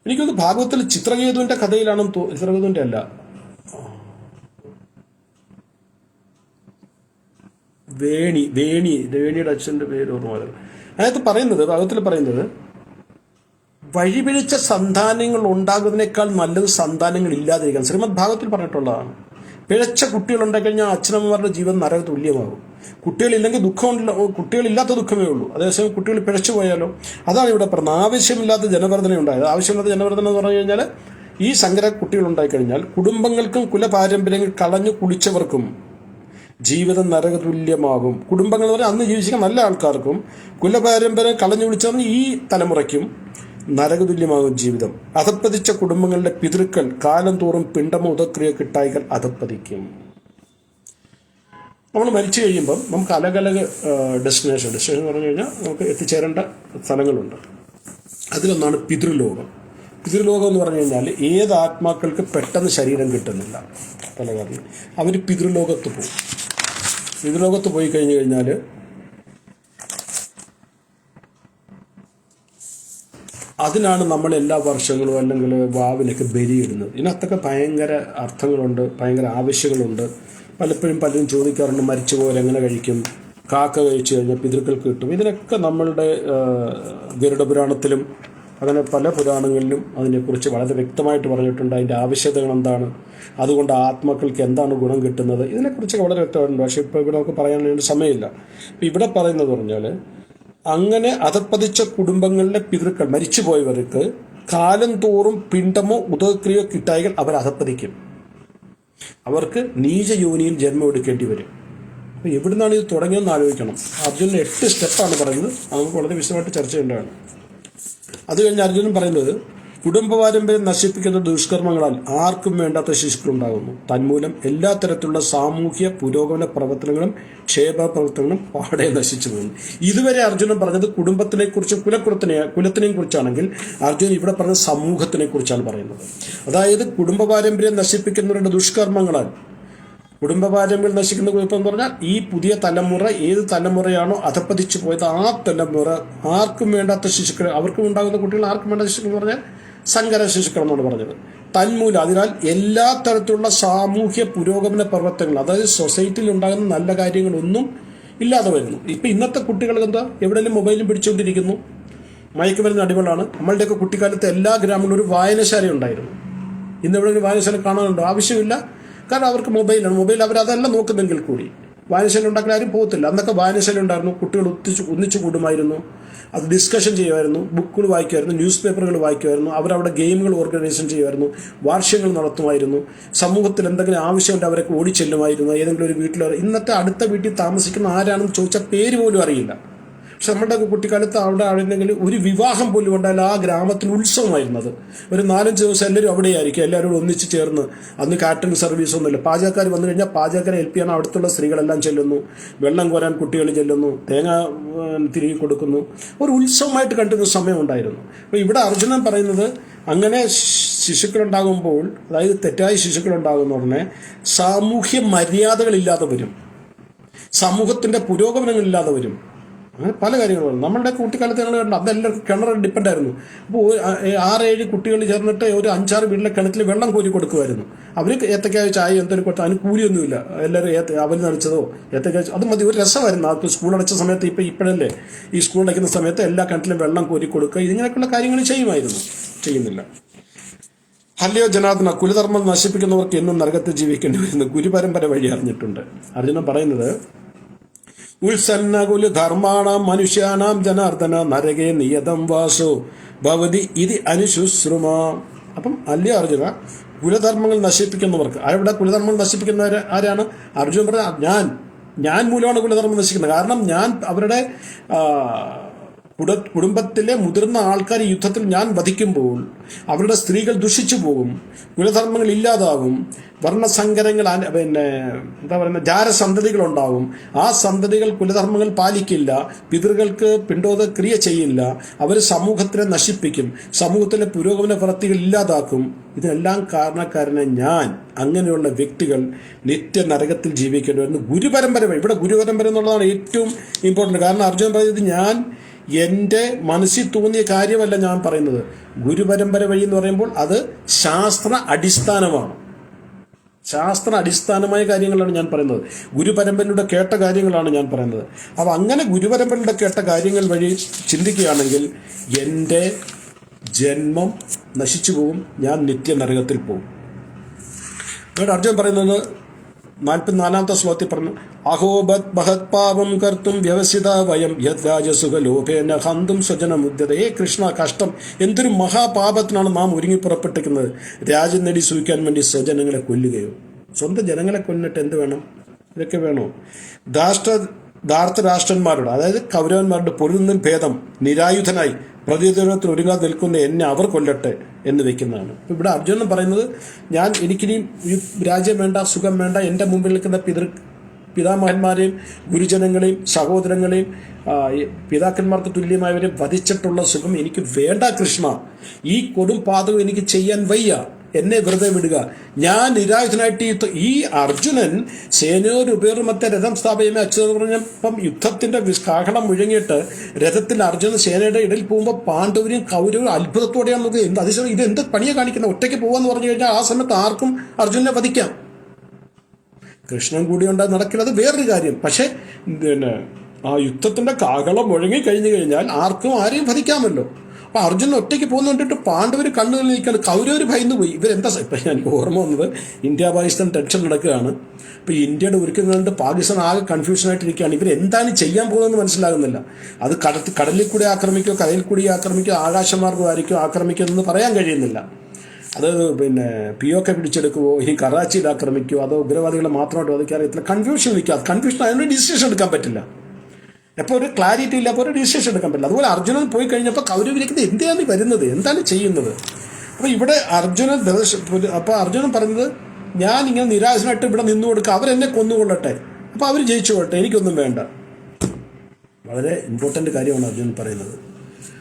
എനിക്കൊന്ന് ഭാഗവത്തിൽ ചിത്രകേതുവിന്റെ കഥയിലാണെന്ന് ചിത്രകേതുവിന്റെ അല്ല, വേണിയുടെ അച്ഛൻ്റെ പേര് ഓർമ്മ. അതിനകത്ത് ഭാഗവത്തിൽ പറയുന്നത് വഴിപിഴച്ച സന്താനങ്ങൾ ഉണ്ടാകുന്നതിനേക്കാൾ നല്ലത് സന്താനങ്ങൾ ഇല്ലാതിരിക്കാൻ. ശ്രീമദ് ഭാഗവത്തിൽ പറഞ്ഞിട്ടുള്ളതാണ്. പിഴച്ച കുട്ടികളുണ്ടായിക്കഴിഞ്ഞാൽ അച്ഛനമ്മമാരുടെ ജീവൻ നരക തുല്യമാകും. കുട്ടികളില്ലെങ്കിൽ ദുഃഖമുണ്ടല്ലോ, കുട്ടികളില്ലാത്ത ദുഃഖമേ ഉള്ളൂ. അതേസമയം കുട്ടികൾ പിഴച്ചു പോയാലോ? അതാണ് ഇവിടെ പറഞ്ഞത്. ആവശ്യമില്ലാത്ത ജനവർദ്ധന ഉണ്ടായത്. ആവശ്യമില്ലാത്ത ജനവർദ്ധന എന്ന് പറഞ്ഞു കഴിഞ്ഞാൽ ഈ സങ്കര കുട്ടികളുണ്ടായിക്കഴിഞ്ഞാൽ കുടുംബങ്ങൾക്കും കുലപാരമ്പര്യങ്ങൾ കളഞ്ഞു കുളിച്ചവർക്കും ജീവിതം നരകതുല്യമാകും. കുടുംബങ്ങൾ എന്ന് പറഞ്ഞാൽ അന്ന് ജീവിച്ചിരിക്കുന്ന നല്ല ആൾക്കാർക്കും കുലപാരമ്പര്യം കളഞ്ഞു കുളിച്ചവർ ഈ തലമുറയ്ക്കും നരകതുല്യമാകും ജീവിതം. അധപ്പതിച്ച കുടുംബങ്ങളുടെ പിതൃക്കൾ കാലം തോറും പിണ്ടമോ ഉദക്രിയ കിട്ടായികൾ അധപ്പതിക്കും. നമ്മൾ മരിച്ചു കഴിയുമ്പം നമുക്ക് അലകലക ഡെസ്റ്റിനേഷൻ എന്ന് പറഞ്ഞു കഴിഞ്ഞാൽ നമുക്ക് എത്തിച്ചേരേണ്ട സ്ഥലങ്ങളുണ്ട്. അതിലൊന്നാണ് പിതൃലോകം. പിതൃലോകം എന്ന് പറഞ്ഞു കഴിഞ്ഞാൽ ഏത് ആത്മാക്കൾക്ക് പെട്ടെന്ന് ശരീരം കിട്ടുന്നില്ല, പല കാരണം അവർ പിതൃലോകത്ത് പോകും. പിതൃലോകത്ത് പോയി കഴിഞ്ഞു കഴിഞ്ഞാൽ അതിനാണ് നമ്മൾ എല്ലാ വർഷങ്ങളും അല്ലെങ്കിൽ വാവിനൊക്കെ ബലിയിടുന്നത്. ഇതിനകത്തൊക്കെ ഭയങ്കര അർത്ഥങ്ങളുണ്ട്, ഭയങ്കര ആവശ്യങ്ങളുണ്ട്. പലരും ചോദിക്കാറുണ്ട് മരിച്ചുപോയാൽ എങ്ങനെ കഴിക്കും, കാക്ക കഴിച്ചു കഴിഞ്ഞാൽ പിതൃക്കൾക്ക് കിട്ടും. ഇതിനൊക്കെ നമ്മളുടെ ഗരുഡപുരാണത്തിലും അങ്ങനെ പല പുരാണങ്ങളിലും അതിനെക്കുറിച്ച് വളരെ വ്യക്തമായിട്ട് പറഞ്ഞിട്ടുണ്ട്. അതിൻ്റെ ആവശ്യകതകൾ എന്താണ്, അതുകൊണ്ട് ആത്മാക്കൾക്ക് എന്താണ് ഗുണം കിട്ടുന്നത്, ഇതിനെക്കുറിച്ചൊക്കെ വളരെ വ്യക്തമായിട്ടുണ്ട്. പക്ഷേ ഇപ്പോൾ ഇവിടെ നമുക്ക് പറയാൻ വേണ്ടി സമയമില്ല. ഇപ്പം ഇവിടെ പറയുന്നത് പറഞ്ഞാൽ അങ്ങനെ അധപ്പതിച്ച കുടുംബങ്ങളിലെ പിതൃക്കൾ, മരിച്ചുപോയവർക്ക് കാലം തോറും പിണ്ടമോ ഉദക്രിയോ കിട്ടായികൾ അവർ അധപ്പതിക്കും. അവർക്ക് നീചയോനിയിൽ ജന്മം എടുക്കേണ്ടി വരും. അപ്പോൾ എവിടുന്നാണ് ഇത് തുടങ്ങിയെന്ന് ആലോചിക്കണം. അർജുനൻ 8 സ്റ്റെപ്പാണ് പറയുന്നത്. അത് നമുക്ക് വളരെ വിശദമായിട്ട് ചർച്ച ചെയ്യേണ്ടതാണ്. അത് കഴിഞ്ഞ് അർജുനൻ പറയുന്നത് കുടുംബ പാരമ്പര്യം നശിപ്പിക്കുന്ന ദുഷ്കർമ്മങ്ങളാൽ ആർക്കും വേണ്ടാത്ത ശിശുക്കളുണ്ടാകുന്നു. തന്മൂലം എല്ലാ തരത്തിലുള്ള സാമൂഹ്യ പുരോഗമന പ്രവർത്തനങ്ങളും ക്ഷേമ പ്രവർത്തനങ്ങളും പാടെ നശിച്ചു പോകുന്നു. ഇതുവരെ അർജുനൻ പറഞ്ഞത് കുടുംബത്തിനെ കുറിച്ചും കുലത്തിനെയും കുറിച്ചാണെങ്കിൽ അർജുനൻ ഇവിടെ പറഞ്ഞ സമൂഹത്തിനെ കുറിച്ചാണ് പറയുന്നത്. അതായത് കുടുംബ പാരമ്പര്യം നശിപ്പിക്കുന്നവരുടെ ദുഷ്കർമ്മങ്ങളാൽ കുടുംബ പാരമ്പര്യം നശിക്കുന്ന കുഴപ്പമെന്ന് പറഞ്ഞാൽ ഈ പുതിയ തലമുറ ഏത് തലമുറയാണോ അധപ്പതിച്ചു പോയത് ആ തലമുറ ആർക്കും വേണ്ടാത്ത ശിശുക്കൾ, അവർക്കും ഉണ്ടാകുന്ന കുട്ടികൾ ആർക്കും വേണ്ട ശിശുക്കൾ എന്ന് പറഞ്ഞാൽ സങ്കര ശിശുക്കൾ എന്നാണ് പറഞ്ഞത്. തന്മൂലം അതിനാൽ എല്ലാ തരത്തിലുള്ള സാമൂഹ്യ പുരോഗമന പ്രവർത്തനങ്ങൾ, അതായത് സൊസൈറ്റിയിൽ ഉണ്ടാകുന്ന നല്ല കാര്യങ്ങളൊന്നും ഇല്ലാതെ വരുന്നു. ഇപ്പം ഇന്നത്തെ കുട്ടികൾ എന്താ എവിടെയെങ്കിലും മൊബൈലും പിടിച്ചുകൊണ്ടിരിക്കുന്നു, മയക്കുമരുന്ന് അടിമകളാണ്. നമ്മളുടെയൊക്കെ കുട്ടിക്കാലത്ത് എല്ലാ ഗ്രാമങ്ങളിലും ഒരു വായനശാല ഉണ്ടായിരുന്നു. ഇന്ന് എവിടെയെങ്കിലും വായനശാല കാണാനുണ്ടോ? ആവശ്യമില്ല. കാരണം അവർക്ക് മൊബൈലാണ്. മൊബൈൽ അവരതല്ല നോക്കുന്നെങ്കിൽ കൂടി വായനശാല ഉണ്ടാക്കാൻ ആരും പോകത്തില്ല. അന്നൊക്കെ വായനശാല ഉണ്ടായിരുന്നു. കുട്ടികൾ ഒന്നിച്ചു കൂടുമായിരുന്നു, അത് ഡിസ്കഷൻ ചെയ്യുമായിരുന്നു, ബുക്കുകൾ വായിക്കുമായിരുന്നു, ന്യൂസ് പേപ്പറുകൾ വായിക്കുമായിരുന്നു, അവരവിടെ ഗെയിമുകൾ ഓർഗനൈസേഷൻ ചെയ്യുമായിരുന്നു, വാർഷികങ്ങൾ നടത്തുമായിരുന്നു, സമൂഹത്തിൽ എന്തെങ്കിലും ആവശ്യമുണ്ട് അവരൊക്കെ ഓടിച്ചെല്ലുമായിരുന്നു. ഏതെങ്കിലും ഒരു വീട്ടിൽ ഇന്നത്തെ അടുത്ത വീട്ടിൽ താമസിക്കുന്ന ആരാണെന്ന് ചോദിച്ചാൽ പേര് പോലും അറിയില്ല. പക്ഷെ നമ്മുടെ കുട്ടിക്കാലത്ത് അവിടെ ആണെന്നെങ്കിൽ ഒരു വിവാഹം പോലും ഉണ്ടായാലും ആ ഗ്രാമത്തിൽ ഉത്സവമായിരുന്നത്. ഒരു 4-5 ദിവസം എല്ലാവരും അവിടെയായിരിക്കും, എല്ലാവരും ഒന്നിച്ച് ചേർന്ന്. അന്ന് കാറ്ററിംഗ് സർവീസ് ഒന്നുമില്ല. പാചകക്കാർ വന്നു കഴിഞ്ഞാൽ പാചകക്കാരെ ഹെൽപ്പ് ചെയ്യാൻ അടുത്തുള്ള സ്ത്രീകളെല്ലാം ചെല്ലുന്നു, വെള്ളം കോരാൻ കുട്ടികൾ ചെല്ലുന്നു, തേങ്ങ തിരികെ കൊടുക്കുന്നു. ഒരു ഉത്സവമായിട്ട് കണ്ടിരുന്ന സമയമുണ്ടായിരുന്നു. അപ്പോൾ ഇവിടെ അർജുനൻ പറയുന്നത് അങ്ങനെ ശിശുക്കളുണ്ടാകുമ്പോൾ, അതായത് തെറ്റായ ശിശുക്കളുണ്ടാകുന്ന ഉടനെ സാമൂഹ്യ മര്യാദകളില്ലാതെ വരും, സമൂഹത്തിൻ്റെ പുരോഗമനങ്ങളില്ലാതെ വരും. അങ്ങനെ പല കാര്യങ്ങളും നമ്മളുടെ കുട്ടിക്കാലത്ത് ഞങ്ങൾ കണ്ടു. അതെല്ലാവർക്കും കിണർ ഡിപ്പെൻഡായിരുന്നു. അപ്പോൾ 6-7 കുട്ടികൾ ചേർന്നിട്ട് ഒരു 5-6 വീട്ടിലെ കിണറ്റിൽ വെള്ളം കോരി കൊടുക്കുമായിരുന്നു. അവർ ഏത്തക്കായ ചായ എന്തെങ്കിലും കൊടുത്താൽ അതിന് കൂലിയൊന്നുമില്ല. എല്ലാവരും അവൽ നനച്ചതോ ഏത്തക്കായ അത് മതി. ഒരു രസമായിരുന്നു. ആ സ്കൂൾ അടച്ച സമയത്ത് ഇപ്പോഴല്ലേ ഈ സ്കൂൾ അടയ്ക്കുന്ന സമയത്ത് എല്ലാ കിണറ്റിലും വെള്ളം കോരി കൊടുക്കുക, ഇതിങ്ങനെയൊക്കെയുള്ള കാര്യങ്ങൾ ചെയ്യുമായിരുന്നു. ചെയ്യുന്നില്ല. അല്ലയോ ജനാർദ്ദന, കുലധർമ്മം നശിപ്പിക്കുന്നവർക്ക് എന്നും നരകത്തിൽ ജീവിക്കേണ്ടി വരുന്നു. ഗുരുപരമ്പര വഴി അറിഞ്ഞിട്ടുണ്ട്. അർജുനൻ പറയുന്നത് ഉത്സന്നകുല ധർമാണാം മനുഷ്യാനാം ജനാർദ്ദന നരകേ നിയതം വാസോ ഭവതി ഇതി അനുശുശ്രുമ. അപ്പം അല്ലയോ അർജുന, കുലധർമ്മങ്ങൾ നശിപ്പിക്കുന്നവർക്ക്, അവിടെ കുലധർമ്മങ്ങൾ നശിപ്പിക്കുന്നവർ ആരാണ്? അർജുനൻ പറഞ്ഞ ഞാൻ മൂലമാണ് കുലധർമ്മം നശിക്കുന്നത്. കാരണം ഞാൻ അവരുടെ കുടുംബത്തിലെ മുതിർന്ന ആൾക്കാർ യുദ്ധത്തിൽ ഞാൻ വധിക്കുമ്പോൾ അവരുടെ സ്ത്രീകൾ ദുഷിച്ചു പോകും, കുലധർമ്മങ്ങൾ ഇല്ലാതാകും, വർണ്ണസങ്കരങ്ങൾ എന്താ പറയുക ജാരസന്തതികൾ ഉണ്ടാകും. ആ സന്തതികൾ കുലധർമ്മങ്ങൾ പാലിക്കില്ല, പിതൃകൾക്ക് പിണ്ടോദ ക്രിയ ചെയ്യില്ല, അവർ സമൂഹത്തിനെ നശിപ്പിക്കും, സമൂഹത്തിലെ പുരോഗമന പ്രവൃത്തികൾ ഇല്ലാതാക്കും. ഇതിനെല്ലാം കാരണക്കാരനെ ഞാൻ. അങ്ങനെയുള്ള വ്യക്തികൾ നിത്യ നരകത്തിൽ ജീവിക്കേണ്ടി വരുന്നു. ഗുരുപരമ്പര വഴി, ഇവിടെ ഗുരുപരമ്പര എന്നുള്ളതാണ് ഏറ്റവും ഇമ്പോർട്ടൻറ്റ്. കാരണം അർജുനൻ പറയുന്നത് ഞാൻ എൻ്റെ മനസ്സിൽ തോന്നിയ കാര്യമല്ല ഞാൻ പറയുന്നത്. ഗുരുപരമ്പര വഴി എന്ന് പറയുമ്പോൾ അത് ശാസ്ത്ര അടിസ്ഥാനമാണ്. ശാസ്ത്ര അടിസ്ഥാനമായ കാര്യങ്ങളാണ് ഞാൻ പറയുന്നത്. ഗുരുപരമ്പരയിലൂടെ കേട്ട കാര്യങ്ങളാണ് ഞാൻ പറയുന്നത്. അപ്പോൾ അങ്ങനെ ഗുരുപരമ്പരയിലൂടെ കേട്ട കാര്യങ്ങൾ വഴി ചിന്തിക്കുകയാണെങ്കിൽ എൻ്റെ ജന്മം നശിച്ചു പോകും, ഞാൻ നിത്യ നരകത്തിൽ പോകും. ഇവിടെ അർജുനൻ പറയുന്നത് 44-ാമത്തെ ശ്ലോകത്തിൽ പറഞ്ഞു, അഹോബത് മഹത് പാപം കർത്തും വ്യവസിത വയം യത് രാജസുഖലോഭേന ഹന്തും സ്വജനമുദ്യത. കൃഷ്ണ, കഷ്ടം, എന്തൊരു മഹാപാപത്തിനാണ് നാം ഒരുങ്ങി പുറപ്പെട്ടിരിക്കുന്നത്. രാജ്യം നേടി സൂഹിക്കാൻ വേണ്ടി സ്വജനങ്ങളെ കൊല്ലുകയോ? സ്വന്തം ജനങ്ങളെ കൊല്ലിട്ട് എന്ത് വേണം? ഇതൊക്കെ വേണോ? ധാർത്തരാഷ്ട്രന്മാരോട്, അതായത് കൗരവന്മാരുടെ പൊരുതുന്നതിൽ ഭേദം നിരായുധനായി പ്രതിരോധത്തിൽ ഒരുങ്ങാതെ നിൽക്കുന്ന എന്നെ അവർ കൊല്ലട്ടെ എന്ന് വെക്കുന്നതാണ്. ഇവിടെ അർജുനൻ പറയുന്നത് എനിക്കിനി രാജ്യം വേണ്ട, സുഖം വേണ്ട, എൻ്റെ മുമ്പിൽ നിൽക്കുന്ന പിതാമഹന്മാരെയും ഗുരുജനങ്ങളെയും സഹോദരങ്ങളെയും പിതാക്കന്മാർക്ക് തുല്യമായവരെ വധിച്ചിട്ടുള്ള സുഖം എനിക്ക് വേണ്ട കൃഷ്ണ. ഈ കൊടും പാതകം എനിക്ക് ചെയ്യാൻ വയ്യ, എന്നെ വെറുതെ വിടുക. ഞാൻ നിരായുധനായിട്ട് ഈ അർജുനൻ സേനയോരുപേറുമത്തെ രഥം സ്ഥാപയമേ അച്യുതെന്ന് പറഞ്ഞപ്പം യുദ്ധത്തിന്റെ കാഹളം മുഴങ്ങിയിട്ട് രഥത്തിൽ അർജുനൻ സേനയുടെ ഇടയിൽ പോകുമ്പോൾ പാണ്ഡവരും കൗരവരും അത്ഭുതത്തോടെയാണ് നോക്കുക. എന്ത് അതിശയം, ഇത് എന്ത് പണിയാണ് കാണിക്കുന്നത്? ഒറ്റയ്ക്ക് പോകാന്ന് പറഞ്ഞു കഴിഞ്ഞാൽ ആ സമയത്ത് ആർക്കും അർജുനനെ വധിക്കാം. കൃഷ്ണൻ കൂടി ഉണ്ടായി നടക്കില്ല, അത് വേറൊരു കാര്യം. പക്ഷെ ആ യുദ്ധത്തിന്റെ കാഹളം മുഴങ്ങി കഴിഞ്ഞു കഴിഞ്ഞാൽ ആർക്കും ആരെയും വധിക്കാമല്ലോ. അപ്പം അർജുനൻ ഒറ്റയ്ക്ക് പോകുന്ന കണ്ടിട്ട് പാണ്ഡവർ കണ്ണുകളിൽ നിൽക്കാണ്, കൗരവർ ഭയന്നു പോയി. ഇവരെന്താ ഇപ്പം എനിക്ക് ഓർമ്മ വന്നത്, ഇന്ത്യ പാകിസ്ഥാൻ ടെൻഷൻ നടക്കുകയാണ്. ഇപ്പോൾ ഇന്ത്യയുടെ ഒരുക്കം കണ്ട് പാകിസ്ഥാൻ ആകെ കൺഫ്യൂഷനായിട്ടിരിക്കുകയാണ്. ഇവരെന്താണ് ചെയ്യാൻ പോകുന്നതെന്ന് മനസ്സിലാകുന്നില്ല. അത് കടലിൽ കൂടി ആക്രമിക്കോ, കരയിൽ കൂടി ആക്രമിക്കോ, ആകാശമാർഗമായിരിക്കോ ആക്രമിക്കോ എന്ന് പറയാൻ കഴിയുന്നില്ല. അത് POK പിടിച്ചെടുക്കുമോ, ഇനി കറാച്ചിയിൽ ആക്രമിക്കുമോ, അതോ ഉഗ്രവാദികളെ മാത്രമായിട്ട് വധിക്കാൻ അറിയത്തില്ല. കൺഫ്യൂഷൻ നിൽക്കുക. കൺഫ്യൂഷൻ അതിനൊരു ഡിസിഷൻ എടുക്കാൻ പറ്റില്ല. അപ്പോൾ ഒരു ക്ലാരിറ്റി ഇല്ല, അപ്പോൾ ഒരു ഡിസിഷൻ എടുക്കാൻ പറ്റില്ല. അതുപോലെ അർജുനൻ പോയി കഴിഞ്ഞപ്പോൾ കൗരവരിക്കുന്നത് എന്താണ് വരുന്നത്, എന്താണ് ചെയ്യുന്നത്? അപ്പോൾ ഇവിടെ അർജുനൻ പറഞ്ഞത് ഞാൻ ഇങ്ങനെ നിരാശനായിട്ട് ഇവിടെ നിന്നു കൊടുക്കുക, അവരെന്നെ കൊന്നുകൊള്ളട്ടെ, അപ്പോൾ അവർ ജയിച്ചു കൊള്ളട്ടെ, എനിക്കൊന്നും വേണ്ട. വളരെ ഇമ്പോർട്ടൻ്റ് കാര്യമാണ് അർജുനൻ പറയുന്നത്.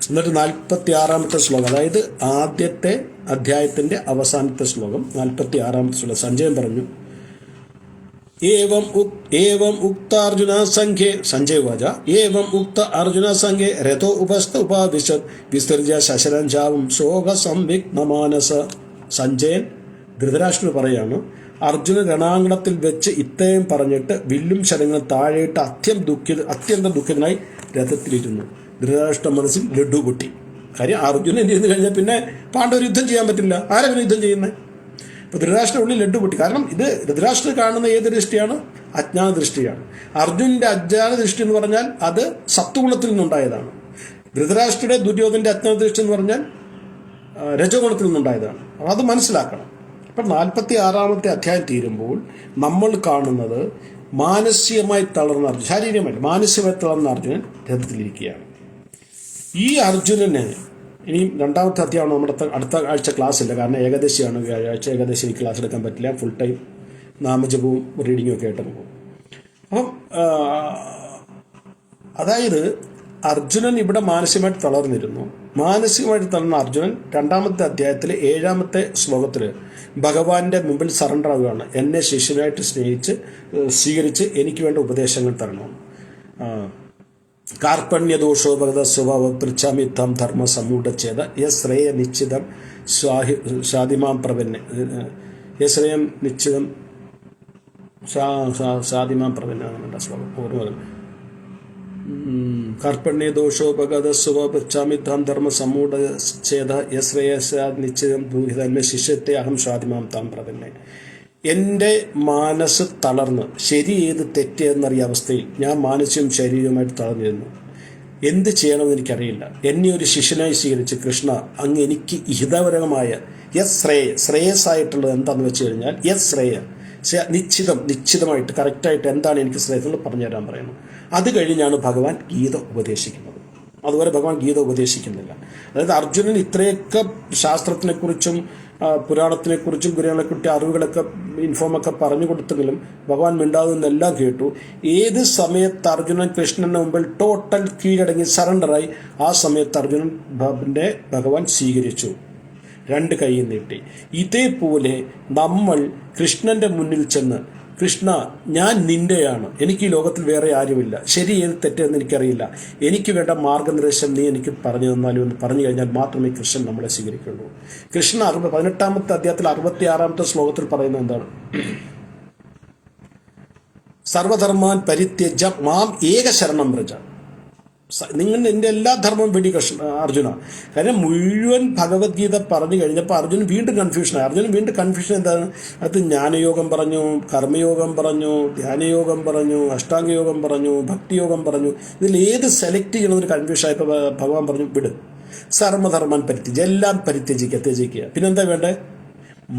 എന്നിട്ട് 46-ാമത്തെ ശ്ലോകം, അതായത് ആദ്യത്തെ അധ്യായത്തിൻ്റെ അവസാനത്തെ ശ്ലോകം 46-ാമത്തെ ശ്ലോകം. സഞ്ജയൻ പറഞ്ഞു, ഏവം ഉക്ത അർജുന സംഖ്യേ, സഞ്ജയ് വാച, ഏവം ഉക്ത അർജുന സംഖ്യേ രഥോ ഉപസ്ഥ ഉപാവിശത് വിസർജ്യ ശശരഞ്ജാവും ശോക സംവിഘ്നമാനസ. സഞ്ജയൻ ധൃതരാഷ്ട്രന് പറയാണ്, അർജുന രണാങ്കണത്തിൽ വെച്ച് ഇത്രയും പറഞ്ഞിട്ട് വില്ലും ശരങ്ങളും താഴെയിട്ട് അത്യന്തം ദുഃഖിതനായി രഥത്തിലിരുന്നു. ധൃതരാഷ്ട്ര മനസ്സിൽ ലഡു പൊട്ടി. കാര്യം അർജുനൻ ഇരുന്ന് കഴിഞ്ഞാൽ പിന്നെ പാണ്ഡവർ യുദ്ധം ചെയ്യാൻ പറ്റില്ല. ആരെങ്കിലും യുദ്ധം ചെയ്യുന്നത്? ഇപ്പോൾ ധൃതരാഷ്ട്ര ഉള്ളിൽ ലഡു പൊട്ടി. കാരണം ഇത് ധൃതരാഷ്ട്രം കാണുന്ന ഏത് ദൃഷ്ടിയാണ്? അജ്ഞാന ദൃഷ്ടിയാണ്. അർജുനന്റെ അജ്ഞാന ദൃഷ്ടി എന്ന് പറഞ്ഞാൽ അത് സത്വഗുണത്തിൽ നിന്നുണ്ടായതാണ്. ധൃതരാഷ്ട്രയുടെ ദുര്യോധന്റെ അജ്ഞാന ദൃഷ്ടി എന്ന് പറഞ്ഞാൽ രജഗുണത്തിൽ നിന്നുണ്ടായതാണ്. അപ്പോൾ അത് മനസ്സിലാക്കണം. അപ്പം 46-ാമത്തെ അധ്യായം തീരുമ്പോൾ നമ്മൾ കാണുന്നത് മാനസികമായി തളർന്ന അർജുനൻ, ശാരീരികമായിട്ട് മാനസികമായി തളർന്ന അർജുനൻ രഥത്തിലിരിക്കുകയാണ്. ഈ അർജുനന് ഇനിയും 2-ാമത്തെ അധ്യായമാണ്. നമ്മുടെ അടുത്ത ആഴ്ച ക്ലാസ് ഇല്ല, കാരണം ഏകദേശിയാണ്. വ്യാഴാഴ്ച ഏകദേശം എനിക്ക് ക്ലാസ് എടുക്കാൻ പറ്റില്ല. ഫുൾ ടൈം നാമജപവും റീഡിങ്ങും ഒക്കെ ആയിട്ട് പോകും. അപ്പം അതായത് അർജുനൻ ഇവിടെ മാനസികമായിട്ട് തളർന്നിരുന്നു. മാനസികമായിട്ട് തളർന്ന അർജുനൻ 2-ാമത്തെ അധ്യായത്തിലെ 7-ാമത്തെ ശ്ലോകത്തിൽ ഭഗവാന്റെ മുമ്പിൽ സറണ്ടർ ആവുകയാണ്. എന്നെ ശിഷ്യനായിട്ട് സ്വീകരിച്ച് എനിക്ക് വേണ്ട ഉപദേശങ്ങൾ തരണം. കാർപ്പണ്യദോഷോ ഭഗത സ്വഭാവ പൃച്ഛാമിത്തം ധർമ്മ സമൂഢച്ഛേദ യശ്രേയ നിശ്ചിതം സ്വാതിമാം പ്രവന്നെ, യശ്രേയം നിശ്ചിതം സ്വാതിമാം പ്രവന്നെ അങ്ങനെ ശ്ലോകം ഓർമ്മ. കാർപ്പണ്യദോഷോ ഭഗത സ്വഭാവ പൃച്ഛാമിത്തം ധർമ്മ സമൂഢച്ഛേദ യശ്രേയ നിശ്ചിതം ദൂഹിതന്മ ശിഷ്യത്തെ അഹം സ്വാതിമാം താം പ്രവന്നെ. എൻ്റെ മനസ്സ് തളർന്ന് ശരി ഏത് തെറ്റെന്നറിയ അവസ്ഥയിൽ ഞാൻ മാനസികവും ശരീരവുമായിട്ട് തളർന്നിരുന്നു. എന്ത് ചെയ്യണമെന്ന് എനിക്കറിയില്ല. എന്നെ ഒരു ശിഷ്യനായി സ്വീകരിച്ച് കൃഷ്ണ, അങ്ങ് എനിക്ക് ഹിതപരമായ ശ്രേയസ്സായിട്ടുള്ളത് എന്താണെന്ന് വെച്ച് കഴിഞ്ഞാൽ നിശ്ചിതമായിട്ട് കറക്റ്റായിട്ട് എന്താണ് എനിക്ക് ശ്രേയസ് പറഞ്ഞു തരാൻ പറയുന്നു. അത് കഴിഞ്ഞാണ് ഭഗവാൻ ഗീത ഉപദേശിക്കുന്നത്. അതുപോലെ ഭഗവാൻ ഗീത ഉപദേശിക്കുന്നില്ല. അതായത് അർജുനൻ ഇത്രയൊക്കെ ശാസ്ത്രത്തിനെക്കുറിച്ചും പുരാണത്തിനെക്കുറിച്ചും ഗുരുകളെക്കുറിച്ച് അറിവുകളൊക്കെ ഇൻഫോമൊക്കെ പറഞ്ഞു കൊടുത്തെങ്കിലും ഭഗവാൻ മിണ്ടാതെന്നെല്ലാം കേട്ടു. ഏത് സമയത്ത് അർജുനൻ കൃഷ്ണന്റെ മുമ്പിൽ ടോട്ടൽ കീഴടങ്ങി സറണ്ടറായി, ആ സമയത്ത് അർജുനൻ ഭഗവാൻ സ്വീകരിച്ചു, 2 കൈ നീട്ടി. ഇതേപോലെ നമ്മൾ കൃഷ്ണന്റെ മുന്നിൽ ചെന്ന്, കൃഷ്ണ ഞാൻ നിന്റെയാണ്, എനിക്ക് ഈ ലോകത്തിൽ വേറെ ആരുമില്ല, ശരി ഏത് തെറ്റെന്ന് എനിക്കറിയില്ല, എനിക്ക് വേണ്ട മാർഗനിർദ്ദേശം നീ എനിക്ക് പറഞ്ഞു തന്നാലും എന്ന് പറഞ്ഞു കഴിഞ്ഞാൽ മാത്രമേ കൃഷ്ണൻ നമ്മളെ സ്വീകരിക്കുള്ളൂ. കൃഷ്ണൻ 18-ാമത്തെ അധ്യായത്തിൽ 66-ാമത്തെ ശ്ലോകത്തിൽ പറയുന്നത് എന്താണ്? സർവധർമാൻ പരിത്യജ മാം ഏക ശരണം വ്രജ. നിങ്ങൾ എൻ്റെ എല്ലാ ധർമ്മവും വെടി അർജുന. കാരണം മുഴുവൻ ഭഗവത്ഗീത പറഞ്ഞു കഴിഞ്ഞപ്പോൾ അർജുനൻ വീണ്ടും കൺഫ്യൂഷനായി. അർജുനൻ വീണ്ടും കൺഫ്യൂഷൻ എന്താണ്? അത് ജ്ഞാനയോഗം പറഞ്ഞു, കർമ്മയോഗം പറഞ്ഞു, ധ്യാനയോഗം പറഞ്ഞു, അഷ്ടാംഗയോഗം പറഞ്ഞു, ഭക്തിയോഗം പറഞ്ഞു. ഇതിൽ ഏത് സെലക്ട് ചെയ്യണമെന്നൊരു കൺഫ്യൂഷനായപ്പോൾ ഭഗവാൻ പറഞ്ഞു, വിട്, സർവധർമ്മൻ പരിത്യജ, എല്ലാം ത്യജിക്കുക. പിന്നെന്താ വേണ്ടേ?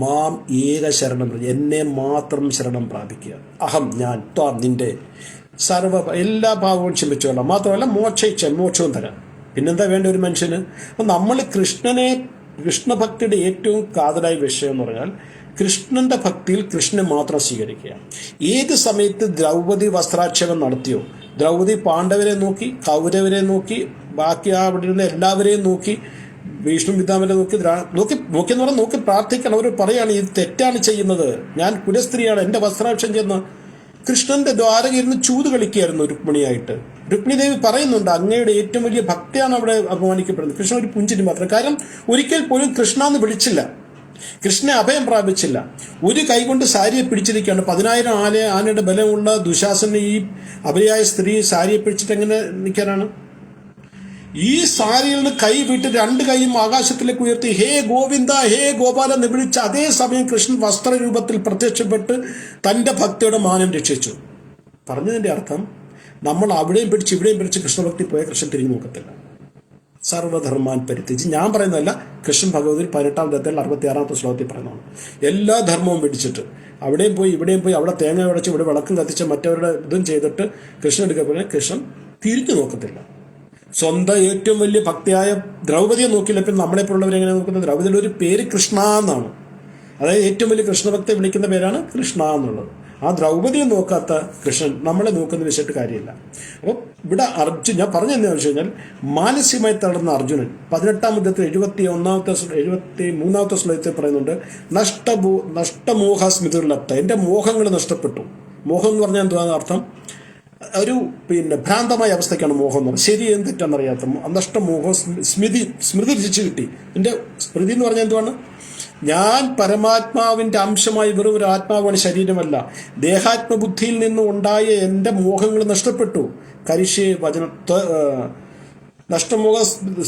മാം ഏക ശരണം, എന്നെ മാത്രം ശരണം പ്രാപിക്കുക. അഹം, ഞാൻ, ത്വാം, നിന്റെ, എല്ലാ ഭാവവും ക്ഷമിച്ചോളാം, മാത്രമല്ല മോക്ഷവും തരാം. പിന്നെന്താ വേണ്ട ഒരു മനുഷ്യന്? അപ്പം നമ്മൾ കൃഷ്ണഭക്തിയുടെ ഏറ്റവും കാതലായ വിഷയം എന്ന് പറഞ്ഞാൽ കൃഷ്ണന്റെ ഭക്തിയിൽ കൃഷ്ണനെ മാത്രം സ്വീകരിക്കുക. ഏത് സമയത്ത് ദ്രൗപദി വസ്ത്രാക്ഷേപം നടത്തിയോ, ദ്രൗപദി പാണ്ഡവരെ നോക്കി, കൗരവരെ നോക്കി, ബാക്കി അവിടെ ഇരുന്ന എല്ലാവരെയും നോക്കി, വിഷ്ണു പിതാമരെ നോക്കിയെന്ന് പറഞ്ഞാൽ നോക്കി പ്രാർത്ഥിക്കണം. അവർ പറയാണ്, ഇത് തെറ്റാണ് ചെയ്യുന്നത്, ഞാൻ കുലസ്ത്രീയാണ്, എൻ്റെ വസ്ത്രാക്ഷേപം ചെയ്യുന്ന. കൃഷ്ണന്റെ ദ്വാരകയിരുന്ന് ചൂത് കളിക്കുകയായിരുന്നു രുക്മിണിയായിട്ട്. രുക്മിണി ദേവി പറയുന്നുണ്ട്, അങ്ങയുടെ ഏറ്റവും വലിയ ഭക്തിയാണ് അവിടെ അപമാനിക്കപ്പെടുന്നത്. കൃഷ്ണൻ ഒരു പുഞ്ചിരി മാത്രം. കാരണം ഒരിക്കൽ പോലും കൃഷ്ണ എന്ന് വിളിച്ചില്ല, കൃഷ്ണനെ അഭയം പ്രാപിച്ചില്ല. ഒരു കൈകൊണ്ട് സാരിയെ പിടിച്ചിരിക്കുകയാണ്. 10,000 ആനയുടെ ബലമുള്ള ദുശാസനെ ഈ അപരിയായ സ്ത്രീ സാരിയെ പിടിച്ചിട്ട് എങ്ങനെ നിൽക്കാനാണ്? ഈ സാരിയിൽ നിന്ന് കൈ വിട്ട് 2 കൈയും ആകാശത്തിലേക്ക് ഉയർത്തി ഹേ ഗോവിന്ദ, ഹേ ഗോപാല എന്ന് വിളിച്ച അതേ സമയം കൃഷ്ണൻ വസ്ത്രരൂപത്തിൽ പ്രത്യക്ഷപ്പെട്ട് തൻ്റെ ഭക്തിയുടെ മാനം രക്ഷിച്ചു. പറഞ്ഞതിൻ്റെ അർത്ഥം നമ്മൾ അവിടെയും പിടിച്ച് ഇവിടെയും പിടിച്ച് കൃഷ്ണഭക്തി പോയ കൃഷ്ണൻ തിരിഞ്ഞു നോക്കത്തില്ല. സർവധർമാൻ പരിത്യജ്, ഞാൻ പറയുന്നതല്ല, കൃഷ്ണൻ ഭഗവതിൽ 18-ാം അധ്യായത്തിൽ 66-ാമത്തെ ശ്ലോകത്തിൽ പറയുന്നതാണ്. എല്ലാ ധർമ്മവും പിടിച്ചിട്ട് അവിടെയും പോയി ഇവിടെയും പോയി, അവിടെ തേങ്ങ ഉടച്ച് ഇവിടെ വിളക്കും കത്തിച്ച് മറ്റവരുടെ ഇതും ചെയ്തിട്ട് കൃഷ്ണൻ എടുക്കപ്പെടുന്ന കൃഷ്ണൻ തിരിഞ്ഞു നോക്കത്തില്ല. സ്വന്തം ഏറ്റവും വലിയ ഭക്തിയായ ദ്രൗപതിയെ നോക്കിയില്ല, പിന്നെ നമ്മളെപ്പോലുള്ളവർ എങ്ങനെ നോക്കുന്നത്? ദ്രൗപതിയുടെ ഒരു പേര് കൃഷ്ണ എന്നാണ്. അതായത് ഏറ്റവും വലിയ കൃഷ്ണഭക്തി വിളിക്കുന്ന പേരാണ് കൃഷ്ണ എന്നുള്ളത്. ആ ദ്രൗപതിയെ നോക്കാത്ത കൃഷ്ണൻ നമ്മളെ നോക്കുന്ന വെച്ചിട്ട് കാര്യമില്ല. അപ്പോൾ ഇവിടെ ഞാൻ പറഞ്ഞതെന്ന് വെച്ച് കഴിഞ്ഞാൽ, മാനസികമായി തളർന്ന അർജുനൻ 18-ാം അധ്യായത്തിൽ 73-ാമത്തെ ശ്ലോകത്തിൽ പറയുന്നുണ്ട്, നഷ്ടമോഹ സ്മൃതിർലപ്ത, എൻ്റെ മോഹങ്ങൾ നഷ്ടപ്പെട്ടു. മോഹം എന്ന് പറഞ്ഞാൽ എന്തുവാണ് അർത്ഥം? ഒരു ഭ്രാന്തമായ അവസ്ഥയ്ക്കാണ് മോഹം എന്ന് പറഞ്ഞാൽ. ശരി എന്ത് തെറ്റാണെന്നറിയാത്ത നഷ്ടമോഹം. സ്മൃതി തിരിച്ചു കിട്ടി. എൻ്റെ സ്മൃതി എന്ന് പറഞ്ഞാൽ എന്തുവാണ്? ഞാൻ പരമാത്മാവിൻ്റെ അംശമായി വെറും ഒരു ആത്മാവാണ്, ശരീരമല്ല. ദേഹാത്മബുദ്ധിയിൽ നിന്ന് ഉണ്ടായ എൻ്റെ മോഹങ്ങൾ നഷ്ടപ്പെട്ടു. കരിഷ്യേ വചനം നഷ്ടമോഹ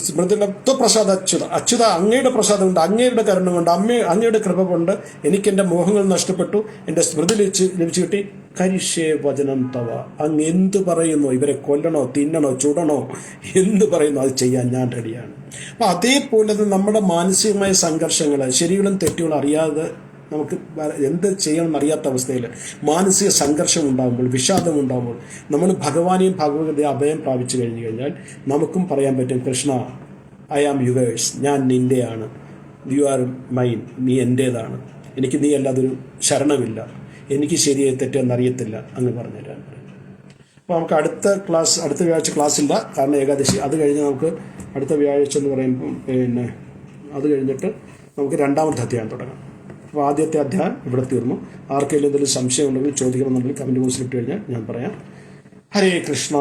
സ്മൃതിപ്രസാദ അച്യുത അങ്ങയുടെ പ്രസാദം കൊണ്ട്, അങ്ങയുടെ കരുണ കൊണ്ട്, അങ്ങയുടെ കൃപ കൊണ്ട് എനിക്ക് എൻ്റെ മോഹങ്ങൾ നഷ്ടപ്പെട്ടു, എൻ്റെ സ്മൃതി ലഭിച്ചു കിട്ടി. കരിഷ്യേ വചനം തവ, അങ്ങ് എന്ത് പറയുന്നു? ഇവരെ കൊല്ലണോ, തിന്നണോ, ചുടണോ, എന്ത് പറയുന്നു അത് ചെയ്യാൻ ഞാൻ റെഡിയാണ്. അപ്പം അതേപോലെ നമ്മുടെ മാനസികമായ സംഘർഷങ്ങൾ, ശരികളും തെറ്റുകളും അറിയാതെ നമുക്ക് എന്ത് ചെയ്യണമെന്ന് അറിയാത്ത അവസ്ഥയിൽ മാനസിക സംഘർഷം ഉണ്ടാകുമ്പോൾ, വിഷാദം ഉണ്ടാകുമ്പോൾ നമ്മൾ ഭഗവാനെയും ഭഗവതിയെ അഭയം പ്രാപിച്ചു കഴിഞ്ഞു കഴിഞ്ഞാൽ നമുക്കും പറയാൻ പറ്റും, കൃഷ്ണ ഐ ആം യുവേഴ്സ്, ഞാൻ നിൻ്റെയാണ്, യു ആർ മൈൻ, നീ എൻ്റേതാണ്, എനിക്ക് നീ അല്ലാതൊരു ശരണമില്ല, എനിക്ക് ശരിയായി തെറ്റെന്നറിയത്തില്ല, അങ്ങ് പറഞ്ഞുതരാൻ. അപ്പോൾ നമുക്ക് അടുത്ത വ്യാഴാഴ്ച ക്ലാസ് ഇല്ല, കാരണം ഏകാദശി. അത് കഴിഞ്ഞ് നമുക്ക് അടുത്ത വ്യാഴാഴ്ച എന്ന് പറയുമ്പം അത് കഴിഞ്ഞിട്ട് നമുക്ക് 2-ാമത്തെ അധ്യായം തുടങ്ങാം. അപ്പോൾ ആദ്യത്തെ അധ്യായം ഇവിടെ തീർന്നു. ആർക്കെങ്കിലും എന്തെങ്കിലും സംശയം ഉണ്ടെങ്കിൽ ചോദിക്കണമെന്നുണ്ടെങ്കിൽ കമൻറ്റ് ബോക്സിൽ ഇട്ട് കഴിഞ്ഞാൽ ഞാൻ പറയാം. ഹരേ കൃഷ്ണ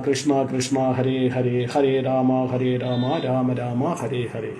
കൃഷ്ണ കൃഷ്ണ ഹരേ ഹരേ, ഹരേ രാമ രാമ രാമ ഹരേ ഹരേ.